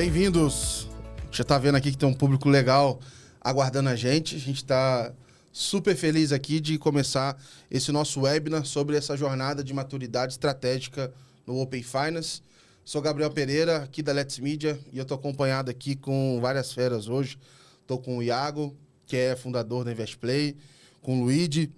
Bem-vindos! Já tá vendo aqui que tem um público legal aguardando a gente. A gente tá super feliz aqui de começar esse nosso webinar sobre essa jornada de maturidade estratégica no Open Finance. Sou Gabriel Pereira, aqui da Let's Media, e eu tô acompanhado aqui com várias feras hoje. Tô com o Iago, que é fundador da Investplay, com o Luigi,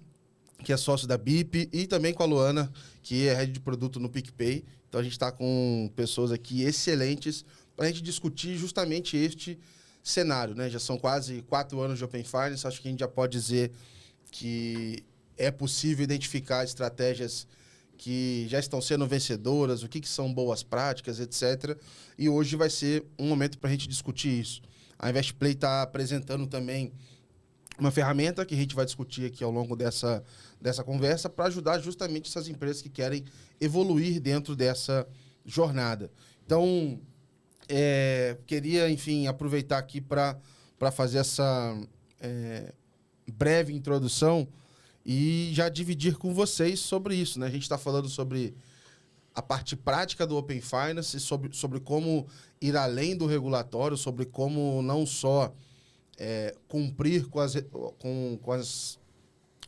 que é sócio da BIP, e também com a Luana, que é head de produto no PicPay. Então a gente está com pessoas aqui excelentes para a gente discutir justamente este cenário, né? Já são quase 4 anos de Open Finance, acho que a gente já pode dizer que é possível identificar estratégias que já estão sendo vencedoras, o que são boas práticas, etc. E hoje vai ser um momento para a gente discutir isso. A Investplay está apresentando também uma ferramenta que a gente vai discutir aqui ao longo dessa conversa para ajudar justamente essas empresas que querem evoluir dentro dessa jornada. Então, queria, enfim, aproveitar aqui para fazer essa breve introdução e já dividir com vocês sobre isso, né? A gente está falando sobre a parte prática do Open Finance, sobre como ir além do regulatório, sobre como não só cumprir com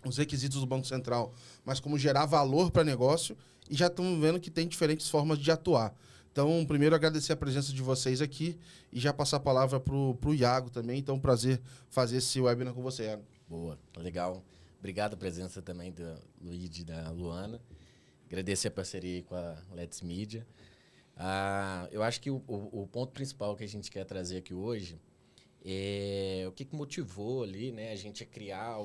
os requisitos do Banco Central, mas como gerar valor para negócio, e já estamos vendo que tem diferentes formas de atuar. Então, primeiro, agradecer a presença de vocês aqui e já passar a palavra para o Iago também. Então, prazer fazer esse webinar com você, Iago. Boa, legal. Obrigado a presença também do Luigi e da Luana. Agradecer a parceria com a Let's Media. Eu acho que o ponto principal que a gente quer trazer aqui hoje é o que motivou ali, né, a gente a criar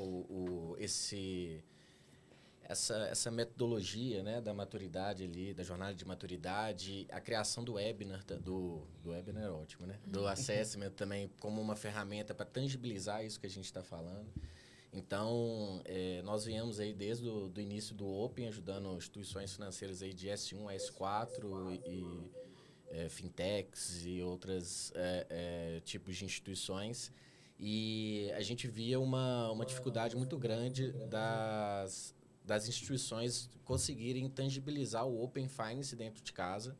essa metodologia, né, da maturidade ali, da jornada de maturidade, a criação do webinar, do webinar é ótimo, né? Do assessment também como uma ferramenta para tangibilizar isso que a gente está falando. Então, nós viemos aí desde o início do Open, ajudando instituições financeiras aí de S1 a S4 e fintechs e outros tipos de instituições. E a gente via uma dificuldade muito grande das instituições conseguirem tangibilizar o Open Finance dentro de casa,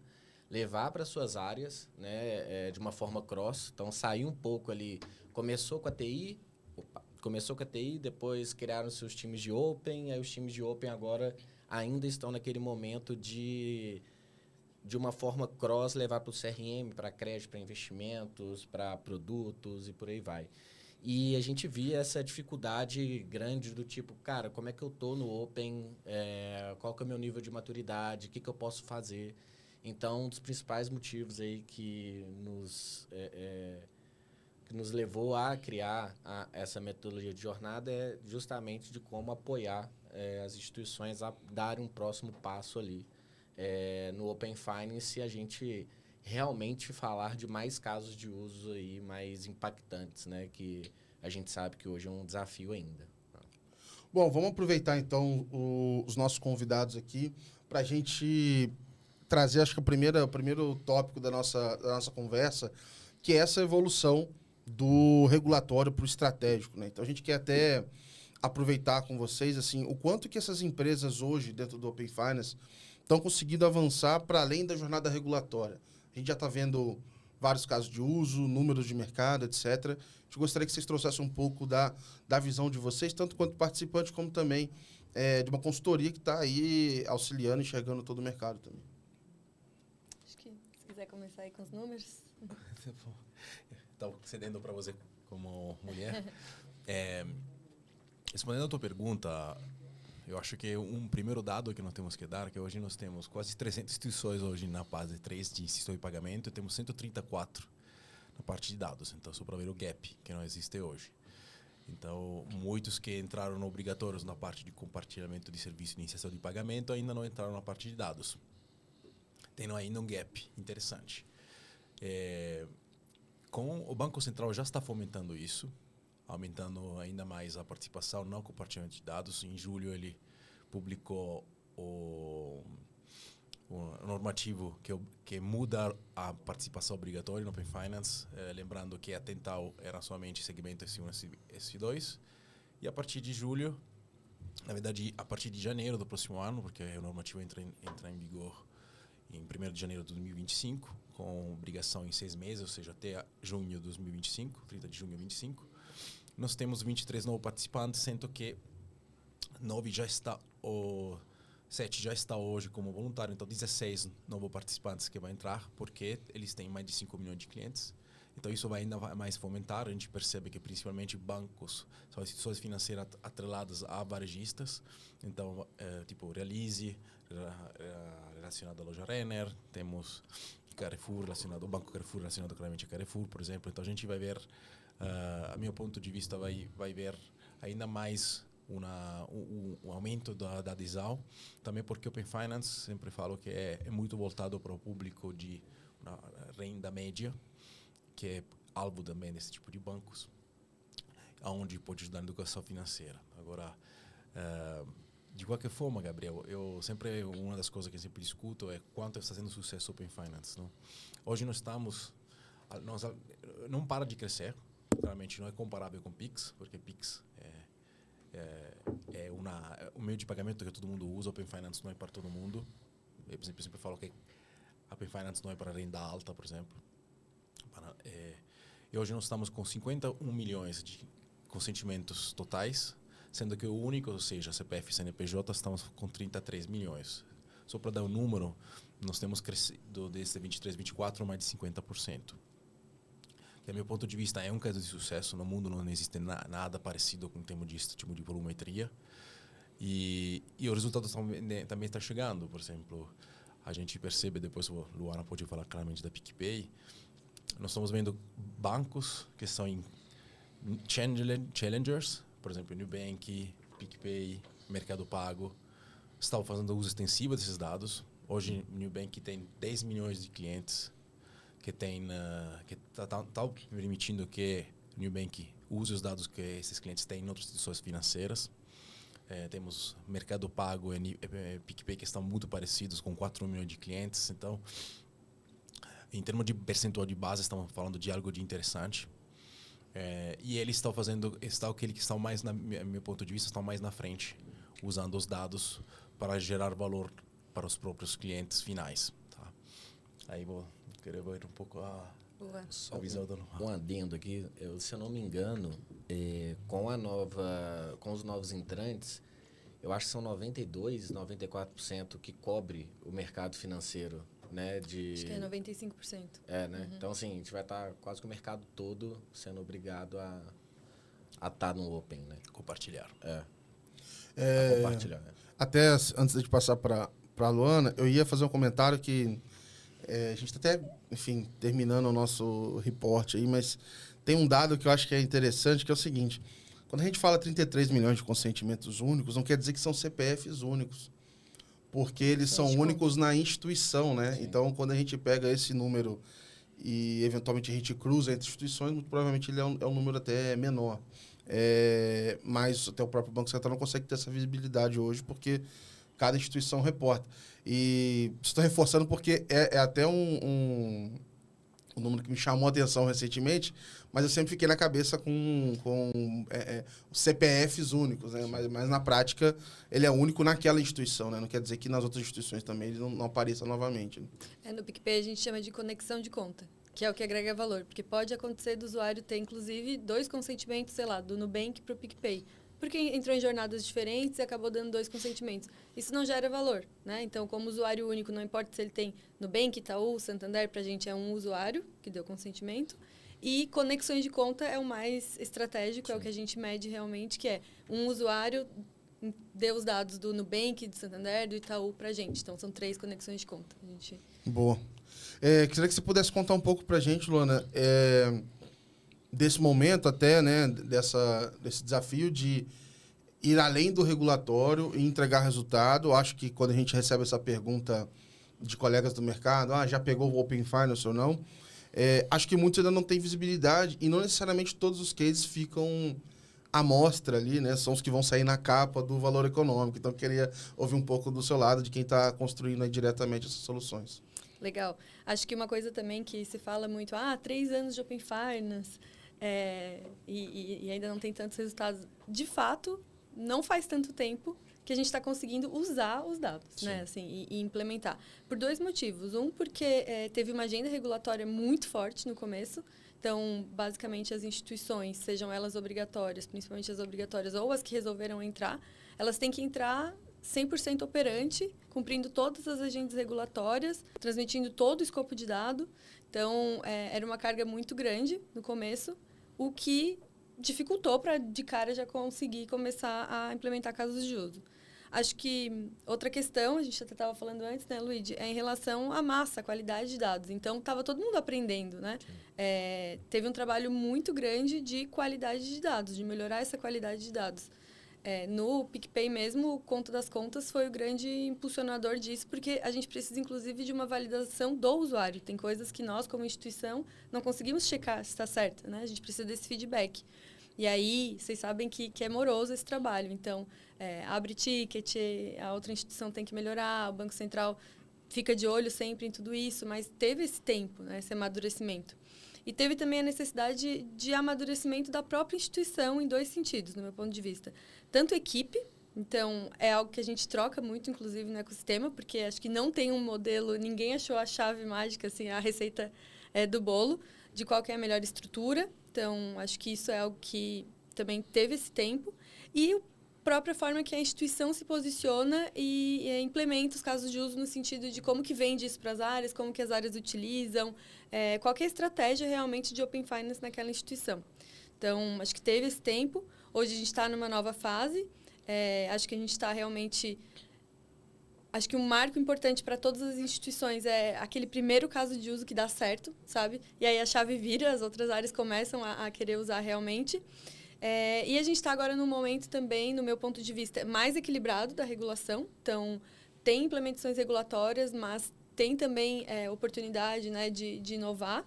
levar para suas áreas, né, de uma forma cross. Então, sair um pouco ali, começou com a TI, depois criaram seus times de Open, aí os times de Open agora ainda estão naquele momento de uma forma cross levar para o CRM, para crédito, para investimentos, para produtos e por aí vai. E a gente via essa dificuldade grande do tipo, cara, como é que eu tô no Open, qual que é o meu nível de maturidade, o que eu posso fazer. Então, um dos principais motivos aí que nos levou a criar essa metodologia de jornada é justamente de como apoiar as instituições a darem um próximo passo ali no Open Finance e a gente realmente falar de mais casos de uso aí mais impactantes, né? Que a gente sabe que hoje é um desafio ainda. Bom, vamos aproveitar então os nossos convidados aqui para a gente trazer, acho que o primeiro tópico da nossa conversa, que é essa evolução do regulatório para o estratégico, né? Então a gente quer até aproveitar com vocês assim o quanto que essas empresas hoje dentro do Open Finance estão conseguindo avançar para além da jornada regulatória. A gente já está vendo vários casos de uso, números de mercado, etc. A gente gostaria que vocês trouxessem um pouco da visão de vocês, tanto quanto participante, como também de uma consultoria que está aí auxiliando, enxergando todo o mercado também. Acho que se quiser começar aí com os números. Estou cedendo para você como mulher. Respondendo a tua pergunta, eu acho que um primeiro dado que nós temos que dar, que hoje nós temos quase 300 instituições hoje na fase 3 de sistema de pagamento e temos 134 na parte de dados. Então, só para ver o gap que não existe hoje. Então, muitos que entraram no obrigatórios na parte de compartilhamento de serviço de iniciação de pagamento ainda não entraram na parte de dados. Tem ainda um gap interessante. O Banco Central já está fomentando isso, aumentando ainda mais a participação no compartilhamento de dados. Em julho, ele publicou o normativo que muda a participação obrigatória no Open Finance, lembrando que até então era somente segmento S1 e S2. E a partir de julho, na verdade, a partir de janeiro do próximo ano, porque o normativo entra em vigor em 1º de janeiro de 2025, com obrigação em 6 meses, ou seja, até junho de 2025, 30 de junho de 2025. Nós temos 23 novos participantes, sendo que 7 já está hoje como voluntário, então 16 novos participantes que vão entrar, porque eles têm mais de 5 milhões de clientes. Então isso vai ainda mais fomentar. A gente percebe que principalmente bancos são instituições financeiras atreladas a varejistas. Então, tipo Realize, relacionado à loja Renner, temos Carrefour relacionado, o Banco Carrefour relacionado claramente a Carrefour, por exemplo. Então a gente vai ver, a meu ponto de vista, vai ver ainda mais um aumento da adesão, também porque Open Finance, sempre falo que é muito voltado para o público de renda média, que é alvo também desse tipo de bancos, onde pode ajudar na educação financeira. Agora, de qualquer forma, Gabriel, uma das coisas que eu sempre discuto é quanto está sendo sucesso o Open Finance. Não? Hoje nós não para de crescer, claramente não é comparável com Pix, porque Pix é um meio de pagamento que todo mundo usa. Open Finance não é para todo mundo. Eu sempre falo que Open Finance não é para renda alta, por exemplo. E hoje nós estamos com 51 milhões de consentimentos totais, sendo que o único, ou seja, CPF e CNPJ, estamos com 33 milhões. Só para dar um número, nós temos crescido desde 23, 24 mais de 50%. Que, a meu ponto de vista, é um caso de sucesso. No mundo não existe nada parecido com o termo de tipo de volumetria. E o resultado também está chegando. Por exemplo, a gente percebe, depois o Luana pode falar claramente da PicPay, nós estamos vendo bancos que são em challengers, por exemplo, Nubank, PicPay, Mercado Pago, estão fazendo uso extensivo desses dados. Hoje, o Nubank tem 10 milhões de clientes que está permitindo que o Nubank use os dados que esses clientes têm em outras instituições financeiras. Temos Mercado Pago e PicPay que estão muito parecidos, com 4 milhões de clientes. Então, em termos de percentual de base, estamos falando de algo de interessante. E eles estão fazendo, aquele que estão mais, no meu ponto de vista, estão mais na frente, usando os dados para gerar valor para os próprios clientes finais. Tá? Aí vou querer ver um pouco a visão do... Um adendo aqui, se eu não me engano, com os novos entrantes, eu acho que são 92%, 94% que cobre o mercado financeiro. Né, acho que é 95%. Né? Uhum. Então, assim, a gente vai estar quase que o mercado todo sendo obrigado a estar no Open, né? Compartilhar. Compartilhar. Até antes de passar para a Luana, eu ia fazer um comentário que a gente está até, enfim, terminando o nosso report aí, mas tem um dado que eu acho que é interessante, que é o seguinte: quando a gente fala 33 milhões de consentimentos únicos, não quer dizer que são CPFs únicos, porque eles são únicos na instituição, né? Sim. Então, quando a gente pega esse número e, eventualmente, a gente cruza entre instituições, muito provavelmente ele é um número até menor. Mas até o próprio Banco Central não consegue ter essa visibilidade hoje, porque cada instituição reporta. E estou reforçando porque é até um número que me chamou a atenção recentemente, mas eu sempre fiquei na cabeça com CPFs únicos, né? Mas na prática ele é único naquela instituição, né? Não quer dizer que nas outras instituições também ele não apareça novamente. Né? No PicPay a gente chama de conexão de conta, que é o que agrega valor, porque pode acontecer do usuário ter, inclusive, 2 consentimentos, sei lá, do Nubank para o PicPay, porque entrou em jornadas diferentes e acabou dando 2 consentimentos. Isso não gera valor, né? Então, como usuário único, não importa se ele tem Nubank, Itaú, Santander, para a gente é um usuário que deu consentimento. E conexões de conta é o mais estratégico, Sim. É o que a gente mede realmente, que é um usuário deu os dados do Nubank, do Santander, do Itaú para a gente. Então, são 3 conexões de conta. Boa. Queria que você pudesse contar um pouco para a gente, Luana, desse momento até, né, desse desafio de ir além do regulatório e entregar resultado. Acho que quando a gente recebe essa pergunta de colegas do mercado, já pegou o Open Finance ou não, acho que muitos ainda não têm visibilidade e não necessariamente todos os cases ficam à mostra ali, né? São os que vão sair na capa do valor econômico. Então, eu queria ouvir um pouco do seu lado, de quem está construindo aí diretamente essas soluções. Legal. Acho que uma coisa também que se fala muito, 3 anos de Open Finance, e ainda não tem tantos resultados. De fato, não faz tanto tempo que a gente está conseguindo usar os dados, né? Assim, e implementar. Por 2 motivos. Um, porque teve uma agenda regulatória muito forte no começo. Então, basicamente, as instituições, sejam elas obrigatórias, principalmente as obrigatórias, ou as que resolveram entrar, elas têm que entrar 100% operante, cumprindo todas as agendas regulatórias, transmitindo todo o escopo de dado. Então, era uma carga muito grande no começo, o que dificultou para, de cara, já conseguir começar a implementar casos de uso. Acho que outra questão, a gente até estava falando antes, né, Luigi, é em relação à massa, à qualidade de dados. Então, estava todo mundo aprendendo, né? Teve um trabalho muito grande de qualidade de dados, de melhorar essa qualidade de dados. No PicPay mesmo, o Conta das Contas foi o grande impulsionador disso, porque a gente precisa, inclusive, de uma validação do usuário. Tem coisas que nós, como instituição, não conseguimos checar se está certo, né? A gente precisa desse feedback. E aí, vocês sabem que é moroso esse trabalho. Então, abre ticket, a outra instituição tem que melhorar, o Banco Central fica de olho sempre em tudo isso, mas teve esse tempo, né, esse amadurecimento. E teve também a necessidade de amadurecimento da própria instituição em 2 sentidos, no meu ponto de vista. Tanto equipe, então é algo que a gente troca muito, inclusive, no ecossistema, porque acho que não tem um modelo, ninguém achou a chave mágica, assim, a receita do bolo, de qual que é a melhor estrutura. Então, acho que isso é algo que também teve esse tempo. E a própria forma que a instituição se posiciona e implementa os casos de uso no sentido de como que vende isso para as áreas, como que as áreas utilizam, qual que é a estratégia realmente de Open Finance naquela instituição. Então, acho que teve esse tempo. Hoje a gente está numa nova fase. Acho que a gente está realmente... Acho que um marco importante para todas as instituições é aquele primeiro caso de uso que dá certo, sabe? E aí a chave vira, as outras áreas começam a querer usar realmente. E a gente está agora num momento também, no meu ponto de vista, mais equilibrado da regulação. Então, tem implementações regulatórias, mas tem também oportunidade, né, de inovar.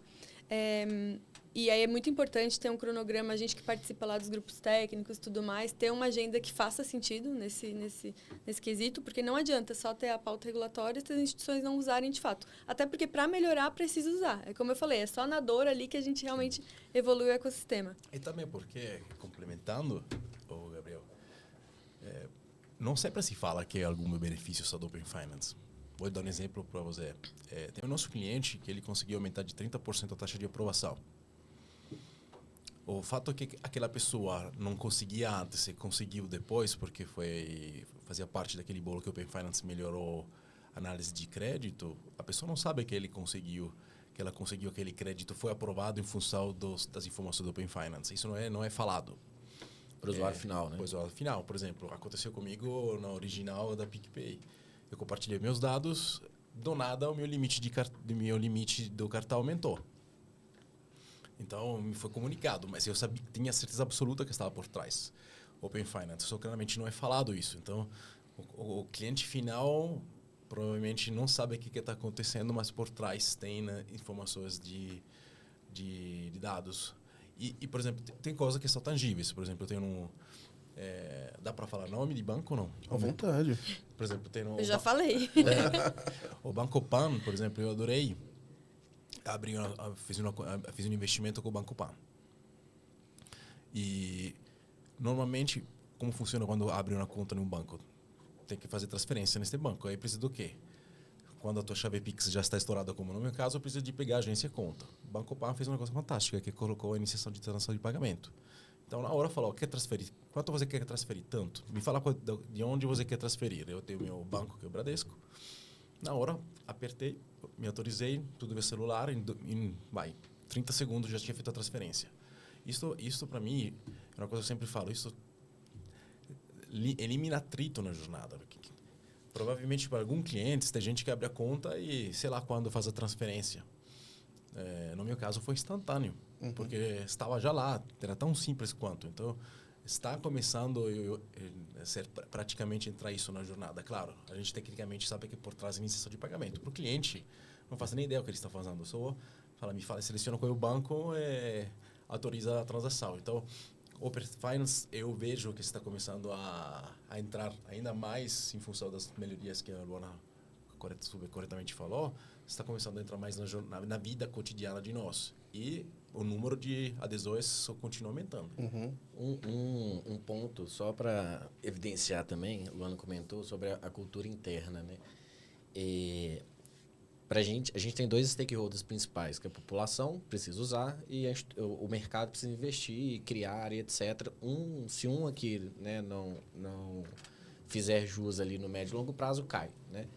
E aí é muito importante ter um cronograma, a gente que participa lá dos grupos técnicos e tudo mais, ter uma agenda que faça sentido nesse quesito, porque não adianta só ter a pauta regulatória se as instituições não usarem de fato. Até porque, para melhorar, precisa usar. É como eu falei, é só na dor ali que a gente realmente evolui o ecossistema. E também porque, complementando, Gabriel, não sempre se fala que é algum benefício só do Open Finance. Vou dar um exemplo para você. Tem o nosso cliente que ele conseguiu aumentar de 30% a taxa de aprovação. O fato é que aquela pessoa não conseguia antes e conseguiu depois, porque fazia parte daquele bolo que o Open Finance melhorou a análise de crédito, a pessoa não sabe que ela conseguiu aquele crédito, foi aprovado em função das informações do Open Finance. Isso não é falado. Para o usuário final, né? Para o usuário final, por exemplo, aconteceu comigo na original da PicPay. Eu compartilhei meus dados, do nada o meu limite do cartão aumentou. Então, me foi comunicado, mas eu tinha certeza absoluta que estava por trás. Open Finance, só claramente não é falado isso. Então, o cliente final provavelmente não sabe o que está acontecendo, mas por trás tem, né, informações de dados. E, por exemplo, tem coisas que são tangíveis. Por exemplo, eu tenho dá para falar nome de banco ou não? À vontade. Por exemplo, tem Eu já falei. O Banco Pan, por exemplo, eu adorei. Fiz um investimento com o Banco Pan. E, normalmente, como funciona quando abre uma conta num banco? Tem que fazer transferência nesse banco. Aí precisa do quê? Quando a tua chave Pix já está estourada, como no meu caso, eu preciso de pegar a agência conta. O Banco Pan fez uma coisa fantástica, que colocou a iniciação de transação de pagamento. Então, na hora, falou, quer transferir? Quanto você quer transferir? Tanto. Me fala de onde você quer transferir. Eu tenho meu banco, que é o Bradesco. Na hora, apertei, me autorizei, tudo no celular, em 30 segundos já tinha feito a transferência. Isso para mim, é uma coisa que eu sempre falo, isso elimina atrito na jornada. Provavelmente para algum cliente, tem gente que abre a conta e sei lá quando faz a transferência. No meu caso foi instantâneo, porque estava já lá, era tão simples quanto. Então, está começando a ser praticamente entrar isso na jornada. Claro, a gente tecnicamente sabe que por trás é iniciação de pagamento. Para o cliente, não faço nem ideia do que ele está fazendo. Só seleciona qual é o banco e autoriza a transação. Então, Open Finance, eu vejo que está começando a entrar ainda mais em função das melhorias que a Luana corretamente falou, está começando a entrar mais na vida cotidiana de nós. E o número de adesões só continua aumentando. Um ponto, só para evidenciar também, o Luana comentou sobre a cultura interna, né? A gente tem dois stakeholders principais, que é a população precisa usar e o mercado precisa investir, criar e etc. Se um aqui, né, não fizer jus ali no médio e longo prazo, cai, né?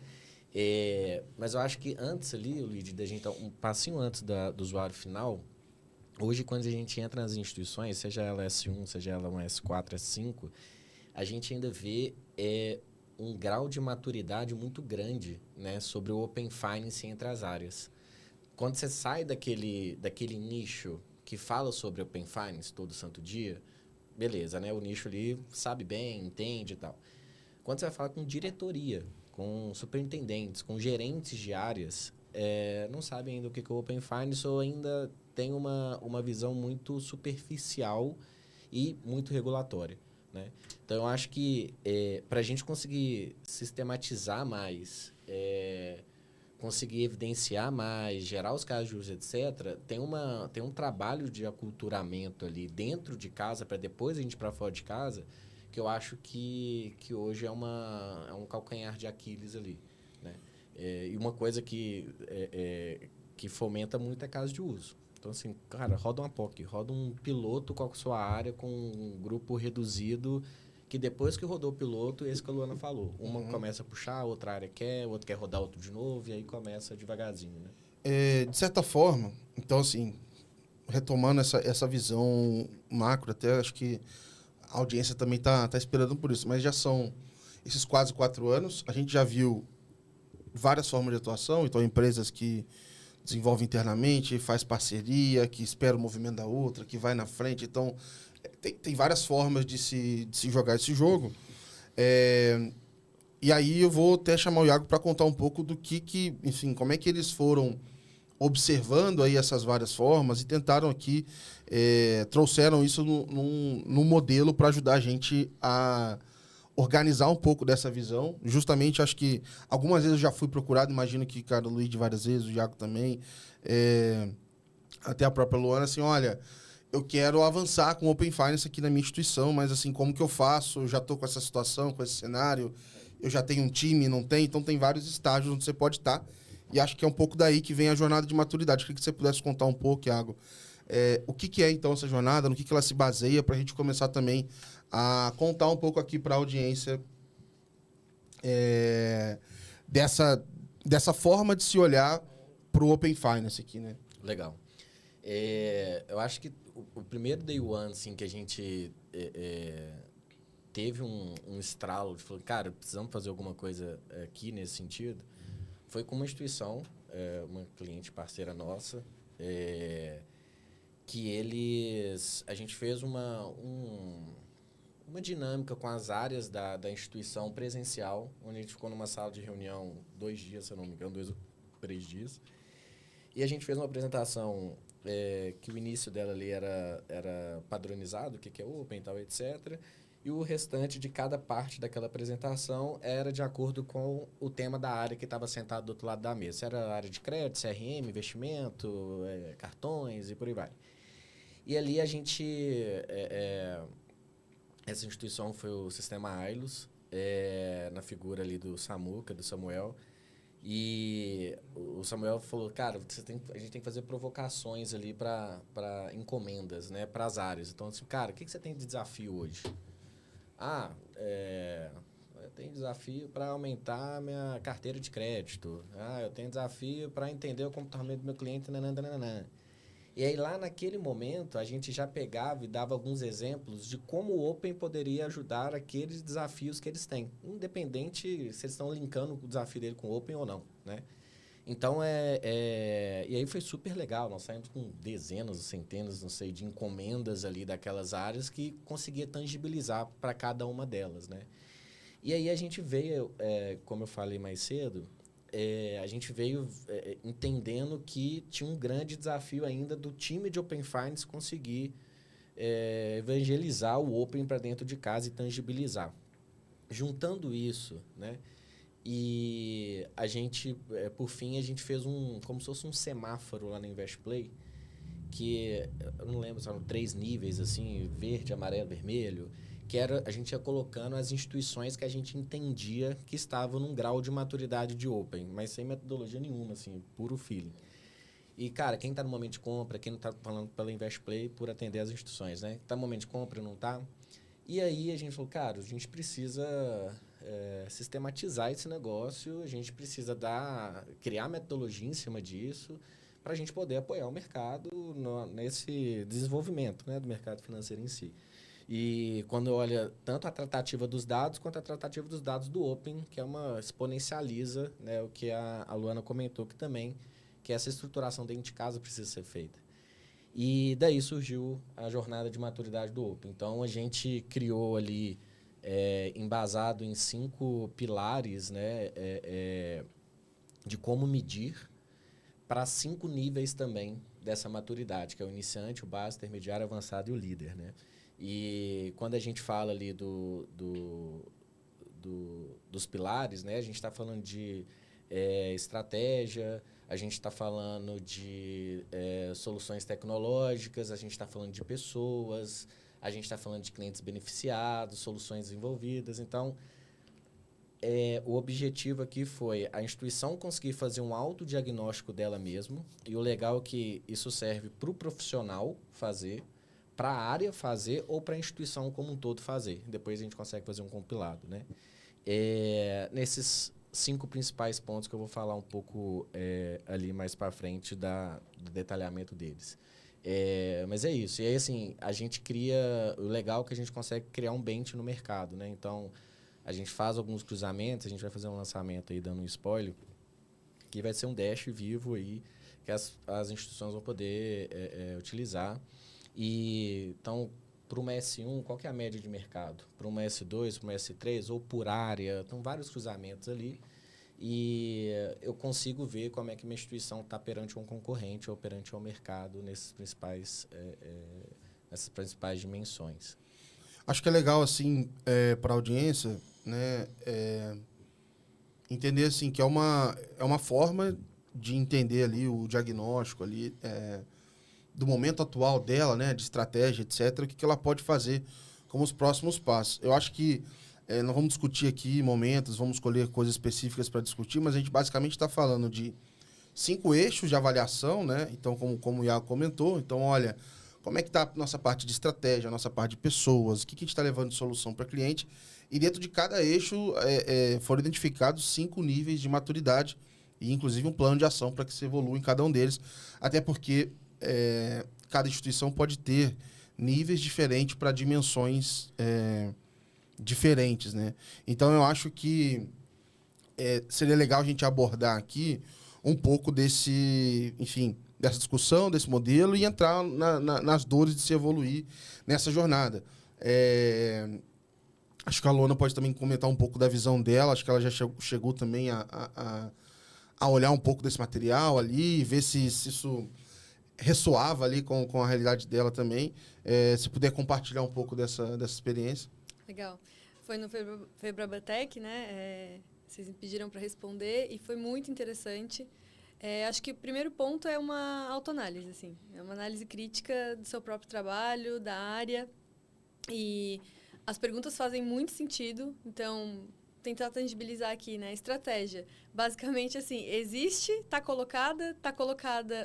Mas eu acho que antes ali, Luigi, da gente um passinho antes do usuário final, hoje quando a gente entra nas instituições, seja ela S1, seja ela um S4, S5, a gente ainda vê um grau de maturidade muito grande, né, sobre o Open Finance entre as áreas. Quando você sai daquele nicho que fala sobre Open Finance todo santo dia, beleza, né? O nicho ali sabe bem, entende e tal. Quando você vai falar com diretoria, com superintendentes, com gerentes de áreas, não sabem ainda o que é o Open Finance ou ainda tem uma visão muito superficial e muito regulatória, né? Então, eu acho que para a gente conseguir sistematizar mais, conseguir evidenciar mais, gerar os casos de uso, etc., tem um trabalho de aculturamento ali dentro de casa, para depois a gente ir para fora de casa, que eu acho que hoje é um calcanhar de Aquiles ali, né? E uma coisa que fomenta muito é caso de uso. Então, assim, cara, roda uma POC, roda um piloto com a sua área, com um grupo reduzido, que depois que rodou o piloto, esse que a Luana falou. Uma começa a puxar, outra área quer, outra quer rodar outro de novo, e aí começa devagarzinho, né? De certa forma, então, assim, retomando essa visão macro, até acho que a audiência também tá esperando por isso, mas já são esses quase 4 anos, a gente já viu várias formas de atuação, então empresas que desenvolvem internamente, faz parceria, que espera o movimento da outra, que vai na frente, então tem várias formas de se jogar esse jogo. E aí eu vou até chamar o Iago para contar um pouco do enfim, como é que eles foram observando aí essas várias formas e tentaram aqui, trouxeram isso num modelo para ajudar a gente a organizar um pouco dessa visão. Justamente, acho que algumas vezes eu já fui procurado, imagino que o Luigi várias vezes, o Iago também, até a própria Luana, assim, olha, eu quero avançar com o Open Finance aqui na minha instituição, mas assim, como que eu faço? Eu já estou com essa situação, com esse cenário, eu já tenho um time, não tem? Então tem vários estágios onde você pode estar. E acho que é um pouco daí que vem a jornada de maturidade. Queria que você pudesse contar um pouco, Iago, o que é, então, essa jornada, no que ela se baseia, para a gente começar também a contar um pouco aqui para a audiência dessa forma de se olhar para o Open Finance aqui, né? Legal. Eu acho que o primeiro day one, assim, que a gente teve um estralo de falar, cara, precisamos fazer alguma coisa aqui nesse sentido, foi com uma instituição, uma cliente parceira nossa, que a gente fez uma dinâmica com as áreas da instituição presencial, onde a gente ficou numa sala de reunião 2 dias, se eu não me engano, 2 ou 3 dias. E a gente fez uma apresentação que o início dela ali era padronizado, o que é Open e tal, etc. E o restante de cada parte daquela apresentação era de acordo com o tema da área que estava sentado do outro lado da mesa. Se era a área de crédito, CRM, investimento, cartões e por aí vai. E ali a gente... essa instituição foi o Sistema Ailos, na figura ali do Samuca, do Samuel. E o Samuel falou, cara, a gente tem que fazer provocações ali para encomendas, né, para as áreas. Então, assim, cara, o que você tem de desafio hoje? Eu tenho desafio para aumentar a minha carteira de crédito. Eu tenho desafio para entender o comportamento do meu cliente. Nananana. E aí, lá naquele momento, a gente já pegava e dava alguns exemplos de como o Open poderia ajudar aqueles desafios que eles têm, independente se eles estão linkando o desafio dele com o Open ou não, né? Então, e aí foi super legal. Nós saímos com dezenas, centenas, não sei, de encomendas ali daquelas áreas que conseguia tangibilizar para cada uma delas, né? E aí a gente veio, como eu falei mais cedo, a gente veio entendendo que tinha um grande desafio ainda do time de Open Finance conseguir evangelizar o Open para dentro de casa e tangibilizar. Juntando isso, né? E a gente, por fim, a gente fez como se fosse um semáforo lá no InvestPlay, que eu não lembro, são 3 níveis, assim, verde, amarelo, vermelho, que era, a gente ia colocando as instituições que a gente entendia que estavam num grau de maturidade de Open, mas sem metodologia nenhuma, assim, puro feeling. E, cara, quem está no momento de compra, quem não está falando pela InvestPlay, por atender as instituições, né? Está no momento de compra, não está? E aí a gente falou, cara, a gente precisa sistematizar esse negócio, a gente precisa criar metodologia em cima disso, para a gente poder apoiar o mercado nesse desenvolvimento, né, do mercado financeiro em si. E quando olha tanto a tratativa dos dados quanto a tratativa dos dados do Open, que é uma exponencializa, né, o que a Luana comentou que também, que essa estruturação dentro de casa precisa ser feita. E daí surgiu a jornada de maturidade do Open. Então, a gente criou ali, embasado em 5 pilares, né, de como medir, para 5 níveis também dessa maturidade, que é o iniciante, o básico, o intermediário, o avançado e o líder, né? E quando a gente fala ali dos pilares, né, a gente está falando de estratégia, a gente está falando de soluções tecnológicas, a gente está falando de pessoas, a gente está falando de clientes beneficiados, soluções desenvolvidas. Então, o objetivo aqui foi a instituição conseguir fazer um autodiagnóstico dela mesma, e o legal é que isso serve para o profissional fazer, para a área fazer ou para a instituição como um todo fazer. Depois a gente consegue fazer um compilado, né? Nesses 5 principais pontos que eu vou falar um pouco ali mais para frente do detalhamento deles. Mas é isso. E aí, assim, a gente cria... O legal é que a gente consegue criar um bench no mercado, né? Então, a gente faz alguns cruzamentos, a gente vai fazer um lançamento aí, dando um spoiler, que vai ser um dash vivo aí, que as instituições vão poder utilizar. E, então, para uma S1, qual que é a média de mercado? Para uma S2, para uma S3, ou por área, então vários cruzamentos ali. E eu consigo ver como é que minha instituição está perante um concorrente ou perante o mercado nessas principais dimensões. Acho que é legal, assim, para a audiência, né, entender, assim, que é uma forma de entender ali o diagnóstico ali, do momento atual dela, né, de estratégia, etc., o que ela pode fazer como os próximos passos. Eu acho que não vamos discutir aqui momentos, vamos escolher coisas específicas para discutir, mas a gente basicamente está falando de 5 eixos de avaliação, né? Então, como o Iago comentou, então, olha, como é que está a nossa parte de estratégia, a nossa parte de pessoas, o que a gente está levando de solução para cliente, e dentro de cada eixo foram identificados 5 níveis de maturidade e, inclusive, um plano de ação para que se evolua em cada um deles, até porque cada instituição pode ter níveis diferentes para dimensões diferentes, né? Então, eu acho que seria legal a gente abordar aqui um pouco dessa discussão, desse modelo e entrar nas dores de se evoluir nessa jornada. Acho que a Luana pode também comentar um pouco da visão dela, acho que ela já chegou também a olhar um pouco desse material ali, ver se isso ressoava ali com a realidade dela também. Se puder compartilhar um pouco dessa experiência. Legal. Foi no Febrabatec, né? Vocês me pediram para responder e foi muito interessante. Acho que o primeiro ponto é uma autoanálise, assim. É uma análise crítica do seu próprio trabalho, da área. E as perguntas fazem muito sentido. Então, tentar tangibilizar aqui, né? Estratégia. Basicamente, assim, existe, está colocada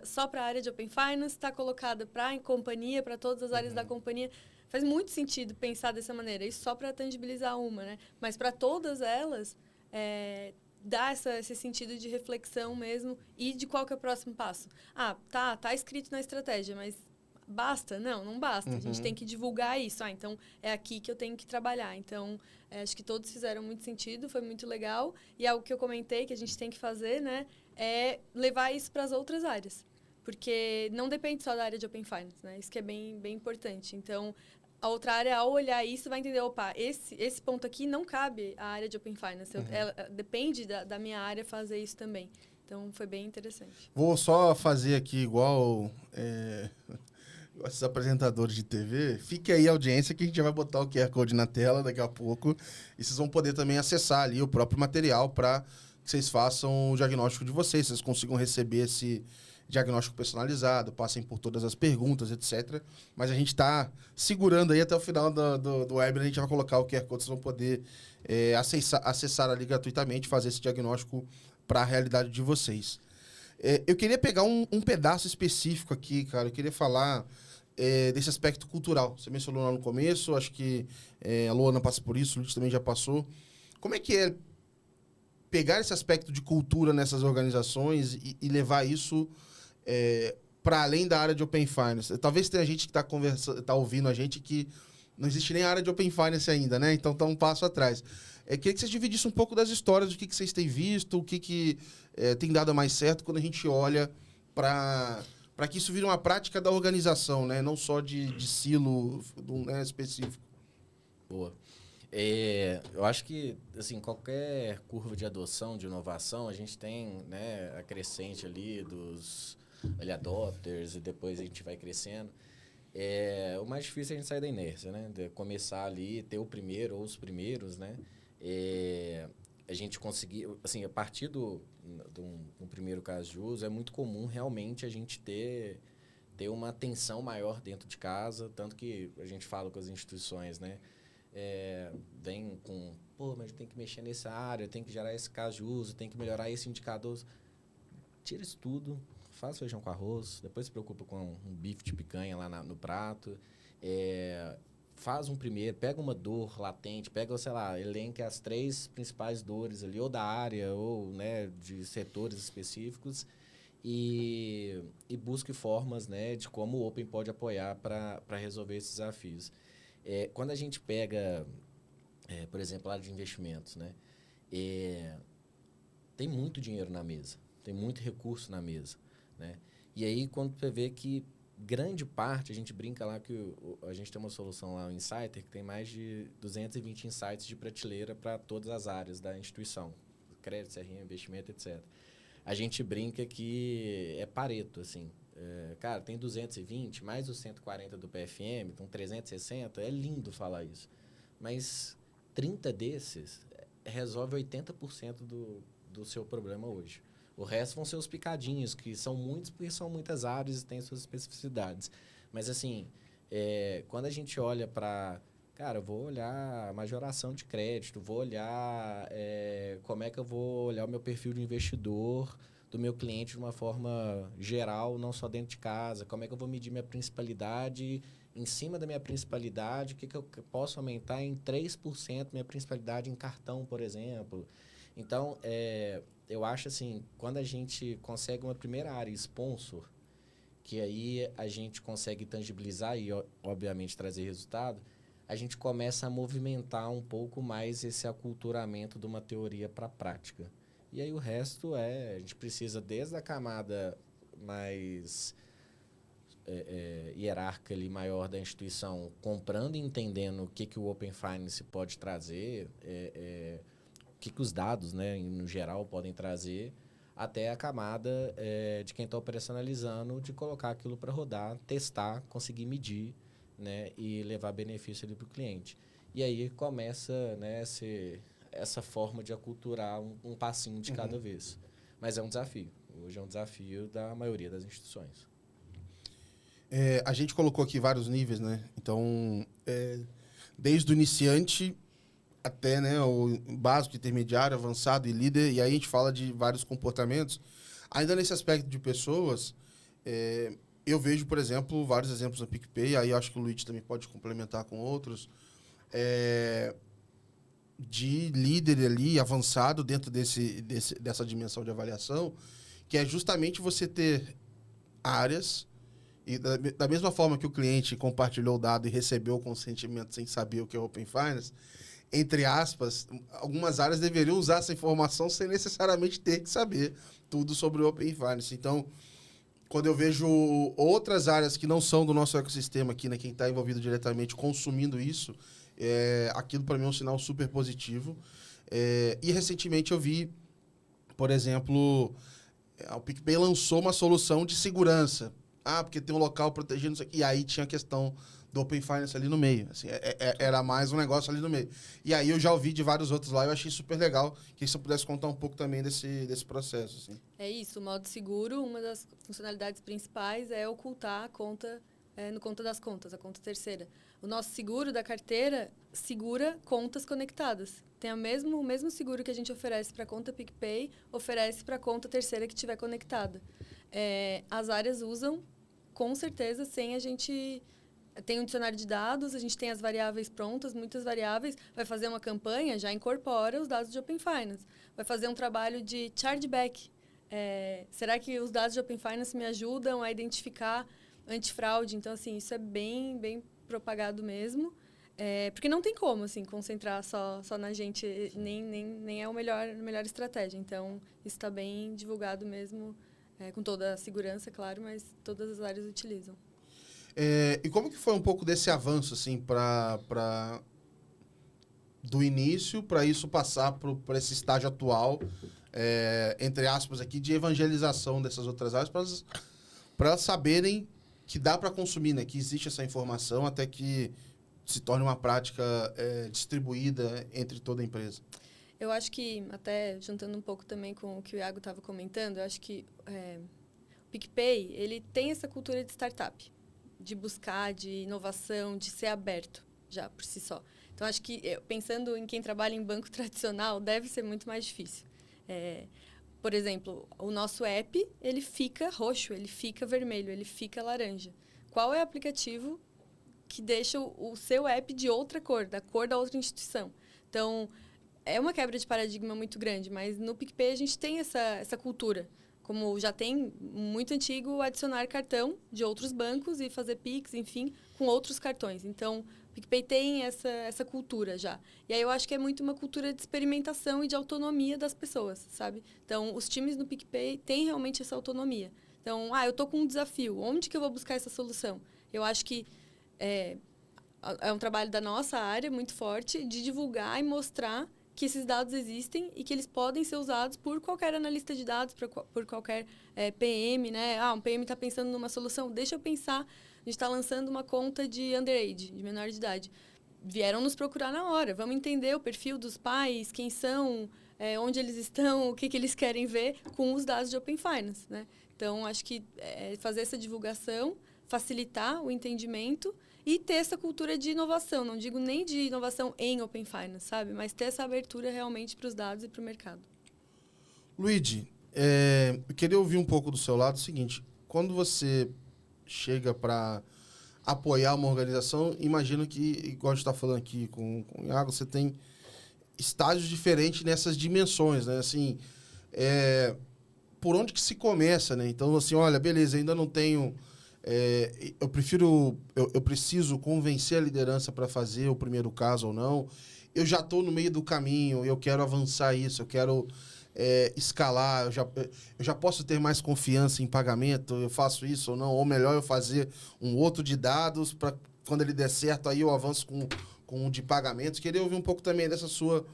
só para a área de Open Finance, está colocada para a companhia, para todas as áreas da companhia. Faz muito sentido pensar dessa maneira. Isso só para tangibilizar uma, né? Mas para todas elas, dá esse sentido de reflexão mesmo e de qual que é o próximo passo. Tá escrito na estratégia, mas basta? Não basta. A gente tem que divulgar isso. Então, é aqui que eu tenho que trabalhar. Então, acho que todos fizeram muito sentido, foi muito legal. E algo que eu comentei que a gente tem que fazer, né, é levar isso para as outras áreas. Porque não depende só da área de Open Finance, né? Isso que é bem, bem importante. Então, a outra área, ao olhar isso, vai entender, esse ponto aqui não cabe à área de Open Finance. Depende da minha área fazer isso também. Então, foi bem interessante. Vou só fazer aqui igual esses apresentadores de TV. Fique aí a audiência que a gente já vai botar o QR Code na tela daqui a pouco. E vocês vão poder também acessar ali o próprio material para que vocês façam o diagnóstico de vocês. Vocês consigam receber esse diagnóstico personalizado, passem por todas as perguntas, etc. Mas a gente está segurando aí até o final do webinar, a gente vai colocar o QR Code, vocês vão poder acessar ali gratuitamente, fazer esse diagnóstico para a realidade de vocês. Eu queria pegar um pedaço específico aqui, cara. Eu queria falar desse aspecto cultural. Você mencionou lá no começo, acho que a Luana passa por isso, o Luiz também já passou. Como é que é pegar esse aspecto de cultura nessas organizações e levar isso para além da área de Open Finance? Talvez tenha gente que está ouvindo a gente que não existe nem a área de Open Finance ainda, né? Então está um passo atrás. Queria que vocês dividissem um pouco das histórias, do que vocês têm visto, o que tem dado mais certo quando a gente olha para que isso vire uma prática da organização, né? Não só de silo específico. Boa. Eu acho que, assim, qualquer curva de adoção, de inovação, a gente tem, né, a crescente ali dos early adopters e depois a gente vai crescendo. O mais difícil é a gente sair da inércia, né? De começar ali, ter o primeiro ou os primeiros, né? A gente conseguir, assim, a partir do primeiro caso de uso, é muito comum realmente a gente ter uma atenção maior dentro de casa, tanto que a gente fala com as instituições, né? Vem com, mas tem que mexer nessa área, tem que gerar esse caso de uso, tem que melhorar esse indicador. Tira isso tudo, faz feijão com arroz, depois se preocupa com um bife de picanha lá no prato. Faz um primeiro, pega uma dor latente, pega, sei lá, elenca as 3 principais dores ali, ou da área, ou, né, de setores específicos, e busque formas, né, de como o Open pode apoiar para resolver esses desafios. Quando a gente pega, por exemplo, a área de investimentos, né, tem muito dinheiro na mesa, tem muito recurso na mesa, né? E aí, quando você vê que grande parte, a gente brinca lá que a gente tem uma solução lá, o Insighter, que tem mais de 220 insights de prateleira para todas as áreas da instituição, crédito, CRM, investimento, etc. A gente brinca que é Pareto, assim. Cara, tem 220, mais os 140 do PFM, então 360, é lindo falar isso. Mas 30 desses resolve 80% do seu problema hoje. O resto vão ser os picadinhos, que são muitos, porque são muitas áreas e têm suas especificidades. Mas, assim, quando a gente olha para... Cara, eu vou olhar majoração de crédito, vou olhar como é que eu vou olhar o meu perfil de investidor do meu cliente de uma forma geral, não só dentro de casa. Como é que eu vou medir minha principalidade? Em cima da minha principalidade, o que eu posso aumentar em 3% minha principalidade em cartão, por exemplo? Então, eu acho assim, quando a gente consegue uma primeira área sponsor, que aí a gente consegue tangibilizar e, obviamente, trazer resultado, a gente começa a movimentar um pouco mais esse aculturamento de uma teoria para a prática. E aí o resto a gente precisa desde a camada mais hierárquica ali, maior da instituição, comprando e entendendo o que o Open Finance pode trazer, o que os dados, né, no geral, podem trazer, até a camada de quem está operacionalizando, de colocar aquilo para rodar, testar, conseguir medir, né, e levar benefício ali para o cliente. E aí começa, né, essa forma de aculturar um passinho de cada vez. Mas é um desafio. Hoje é um desafio da maioria das instituições. A gente colocou aqui vários níveis, né? Então, desde o iniciante até, né, o básico, intermediário, avançado e líder, e aí a gente fala de vários comportamentos. Ainda nesse aspecto de pessoas, eu vejo, por exemplo, vários exemplos no PicPay, aí eu acho que o Luiz também pode complementar com outros, de líder ali, avançado dentro dessa dimensão de avaliação, que é justamente você ter áreas, e da mesma forma que o cliente compartilhou o dado e recebeu o consentimento sem saber o que é Open Finance, entre aspas, algumas áreas deveriam usar essa informação sem necessariamente ter que saber tudo sobre o Open Finance. Então, quando eu vejo outras áreas que não são do nosso ecossistema aqui, né, quem está envolvido diretamente consumindo isso, aquilo para mim é um sinal super positivo. E recentemente eu vi, por exemplo, o PicPay lançou uma solução de segurança. Porque tem um local protegido, e aí tinha a questão do Open Finance ali no meio. Assim, era mais um negócio ali no meio. E aí eu já ouvi de vários outros lá, eu achei super legal. Que se eu pudesse contar um pouco também desse processo. Assim. É isso, o modo seguro, uma das funcionalidades principais é ocultar a conta no conta das contas, a conta terceira. O nosso seguro da carteira segura contas conectadas. Tem o mesmo seguro que a gente oferece para a conta PicPay, oferece para a conta terceira que estiver conectada. As áreas usam, com certeza, sem a gente... Tem um dicionário de dados, a gente tem as variáveis prontas, muitas variáveis. Vai fazer uma campanha, já incorpora os dados de Open Finance. Vai fazer um trabalho de chargeback. Será que os dados de Open Finance me ajudam a identificar antifraude? Então, assim, isso é bem, bem propagado mesmo. Porque não tem como, assim, concentrar só na gente. Nem é a melhor estratégia. Então, isso está bem divulgado mesmo, com toda a segurança, claro, mas todas as áreas utilizam. E como que foi um pouco desse avanço, assim, do início para isso passar para esse estágio atual, entre aspas aqui, de evangelização dessas outras áreas, para elas saberem que dá para consumir, né? Que existe essa informação até que se torne uma prática distribuída entre toda a empresa. Eu acho que, até juntando um pouco também com o que o Iago estava comentando, eu acho que o PicPay, ele tem essa cultura de startup, de buscar, de inovação, de ser aberto, já por si só. Então, acho que, pensando em quem trabalha em banco tradicional, deve ser muito mais difícil. Por exemplo, o nosso app, ele fica roxo, ele fica vermelho, ele fica laranja. Qual é o aplicativo que deixa o seu app de outra cor, da cor da outra instituição? Então, é uma quebra de paradigma muito grande, mas no PicPay a gente tem essa cultura. Como já tem muito antigo adicionar cartão de outros bancos e fazer Pix, enfim, com outros cartões. Então, o PicPay tem essa cultura já. E aí eu acho que é muito uma cultura de experimentação e de autonomia das pessoas, sabe? Então, os times no PicPay têm realmente essa autonomia. Então, eu estou com um desafio, onde que eu vou buscar essa solução? Eu acho que é um trabalho da nossa área muito forte de divulgar e mostrar que esses dados existem e que eles podem ser usados por qualquer analista de dados, por qualquer PM, né? Um PM está pensando numa solução, deixa eu pensar, a gente está lançando uma conta de underage, de menor de idade. Vieram nos procurar na hora, vamos entender o perfil dos pais, quem são, onde eles estão, o que eles querem ver com os dados de Open Finance, né? Então, acho que fazer essa divulgação, facilitar o entendimento e ter essa cultura de inovação. Não digo nem de inovação em Open Finance, sabe? Mas ter essa abertura realmente para os dados e para o mercado. Luigi, eu queria ouvir um pouco do seu lado o seguinte. Quando você chega para apoiar uma organização, imagino que, igual a gente está falando aqui com o Iago, você tem estágios diferentes nessas dimensões, né? Assim, por onde que se começa, né? Então, assim, olha, beleza, ainda não tenho... eu preciso convencer a liderança para fazer o primeiro caso ou não. Eu já estou no meio do caminho, eu quero avançar isso, eu quero escalar, eu já posso ter mais confiança em pagamento, eu faço isso ou não, ou melhor, eu fazer um outro de dados para quando ele der certo, aí eu avanço com o de pagamentos. Queria ouvir um pouco também dessa sua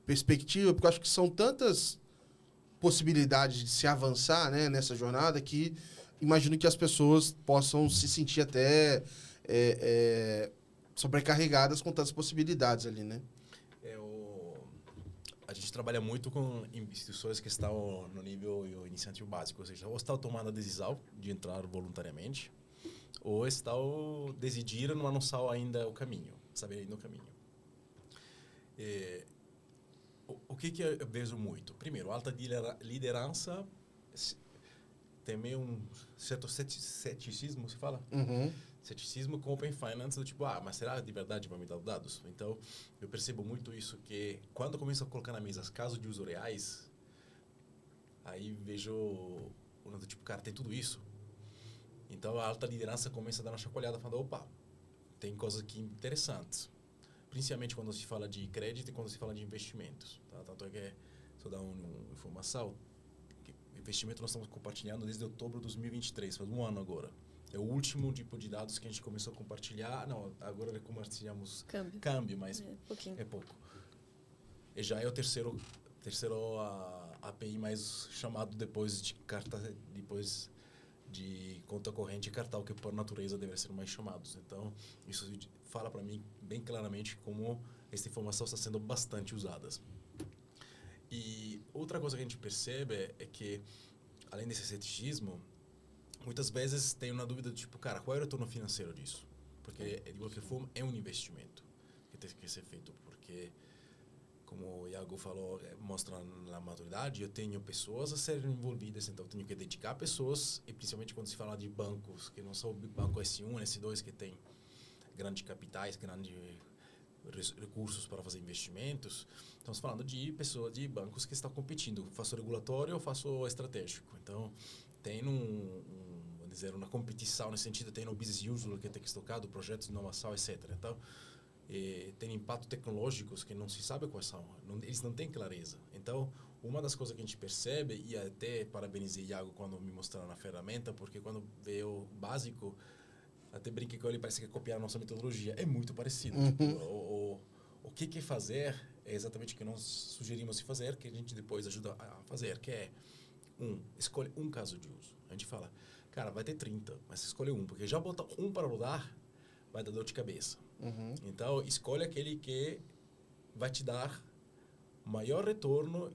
perspectiva, porque eu acho que são tantas possibilidades de se avançar, né, nessa jornada que imagino que as pessoas possam se sentir até sobrecarregadas com tantas possibilidades ali, né? A gente trabalha muito com instituições que estão no nível iniciante básico, ou seja, ou estão tomando a decisão de entrar voluntariamente, ou estão decidindo não anunciar ainda o caminho, saber ainda o caminho. O que eu vejo muito? Primeiro, alta liderança tem meio um certo ceticismo, se fala? Uhum. Ceticismo com Open Finance, do tipo, mas será de verdade vai me dar dados? Então, eu percebo muito isso, que quando eu começo a colocar na mesa casos de uso reais, aí vejo, do tipo, cara, tem tudo isso. Então, a alta liderança começa a dar uma chacoalhada, falando, opa, tem coisas aqui interessantes. Principalmente quando se fala de crédito e quando se fala de investimentos. Tá? Tanto é que, só dar uma informação, investimento nós estamos compartilhando desde outubro de 2023, faz um ano agora. É o último tipo de dados que a gente começou a compartilhar. Não, agora compartilhamos câmbio, mas é pouco. E já é o terceiro API mais chamado depois de carta, depois de conta corrente e cartão, que por natureza devem ser mais chamados. Então, isso fala para mim bem claramente como essa informação está sendo bastante usada. E outra coisa que a gente percebe é que, além desse ceticismo, muitas vezes tem uma dúvida do tipo, cara, qual é o retorno financeiro disso? Porque, de qualquer forma, é um investimento que tem que ser feito. Porque, como o Iago falou, mostra na maturidade, eu tenho pessoas a serem envolvidas, então eu tenho que dedicar pessoas, e principalmente quando se fala de bancos, que não são banco S1, S2, que tem grandes capitais, grandes recursos para fazer investimentos, estamos falando de pessoas, de bancos que estão competindo. Faço regulatório ou faço estratégico. Então, tem vamos dizer, uma competição nesse sentido, tem no business usual que tem que estocar, do projetos de inovação, etc. Então, tem impactos tecnológicos que não se sabe quais são, eles não têm clareza. Então, uma das coisas que a gente percebe, e até parabenizei Iago quando me mostraram a ferramenta, porque quando veio o básico, até brinquei com ele, parece que copiar a nossa metodologia. É muito parecido. Tipo, o que fazer é exatamente o que nós sugerimos de fazer, que a gente depois ajuda a fazer, que é escolhe um caso de uso. A gente fala, cara, vai ter 30, mas escolhe um, porque já botar um para rodar vai dar dor de cabeça. Então, escolhe aquele que vai te dar maior retorno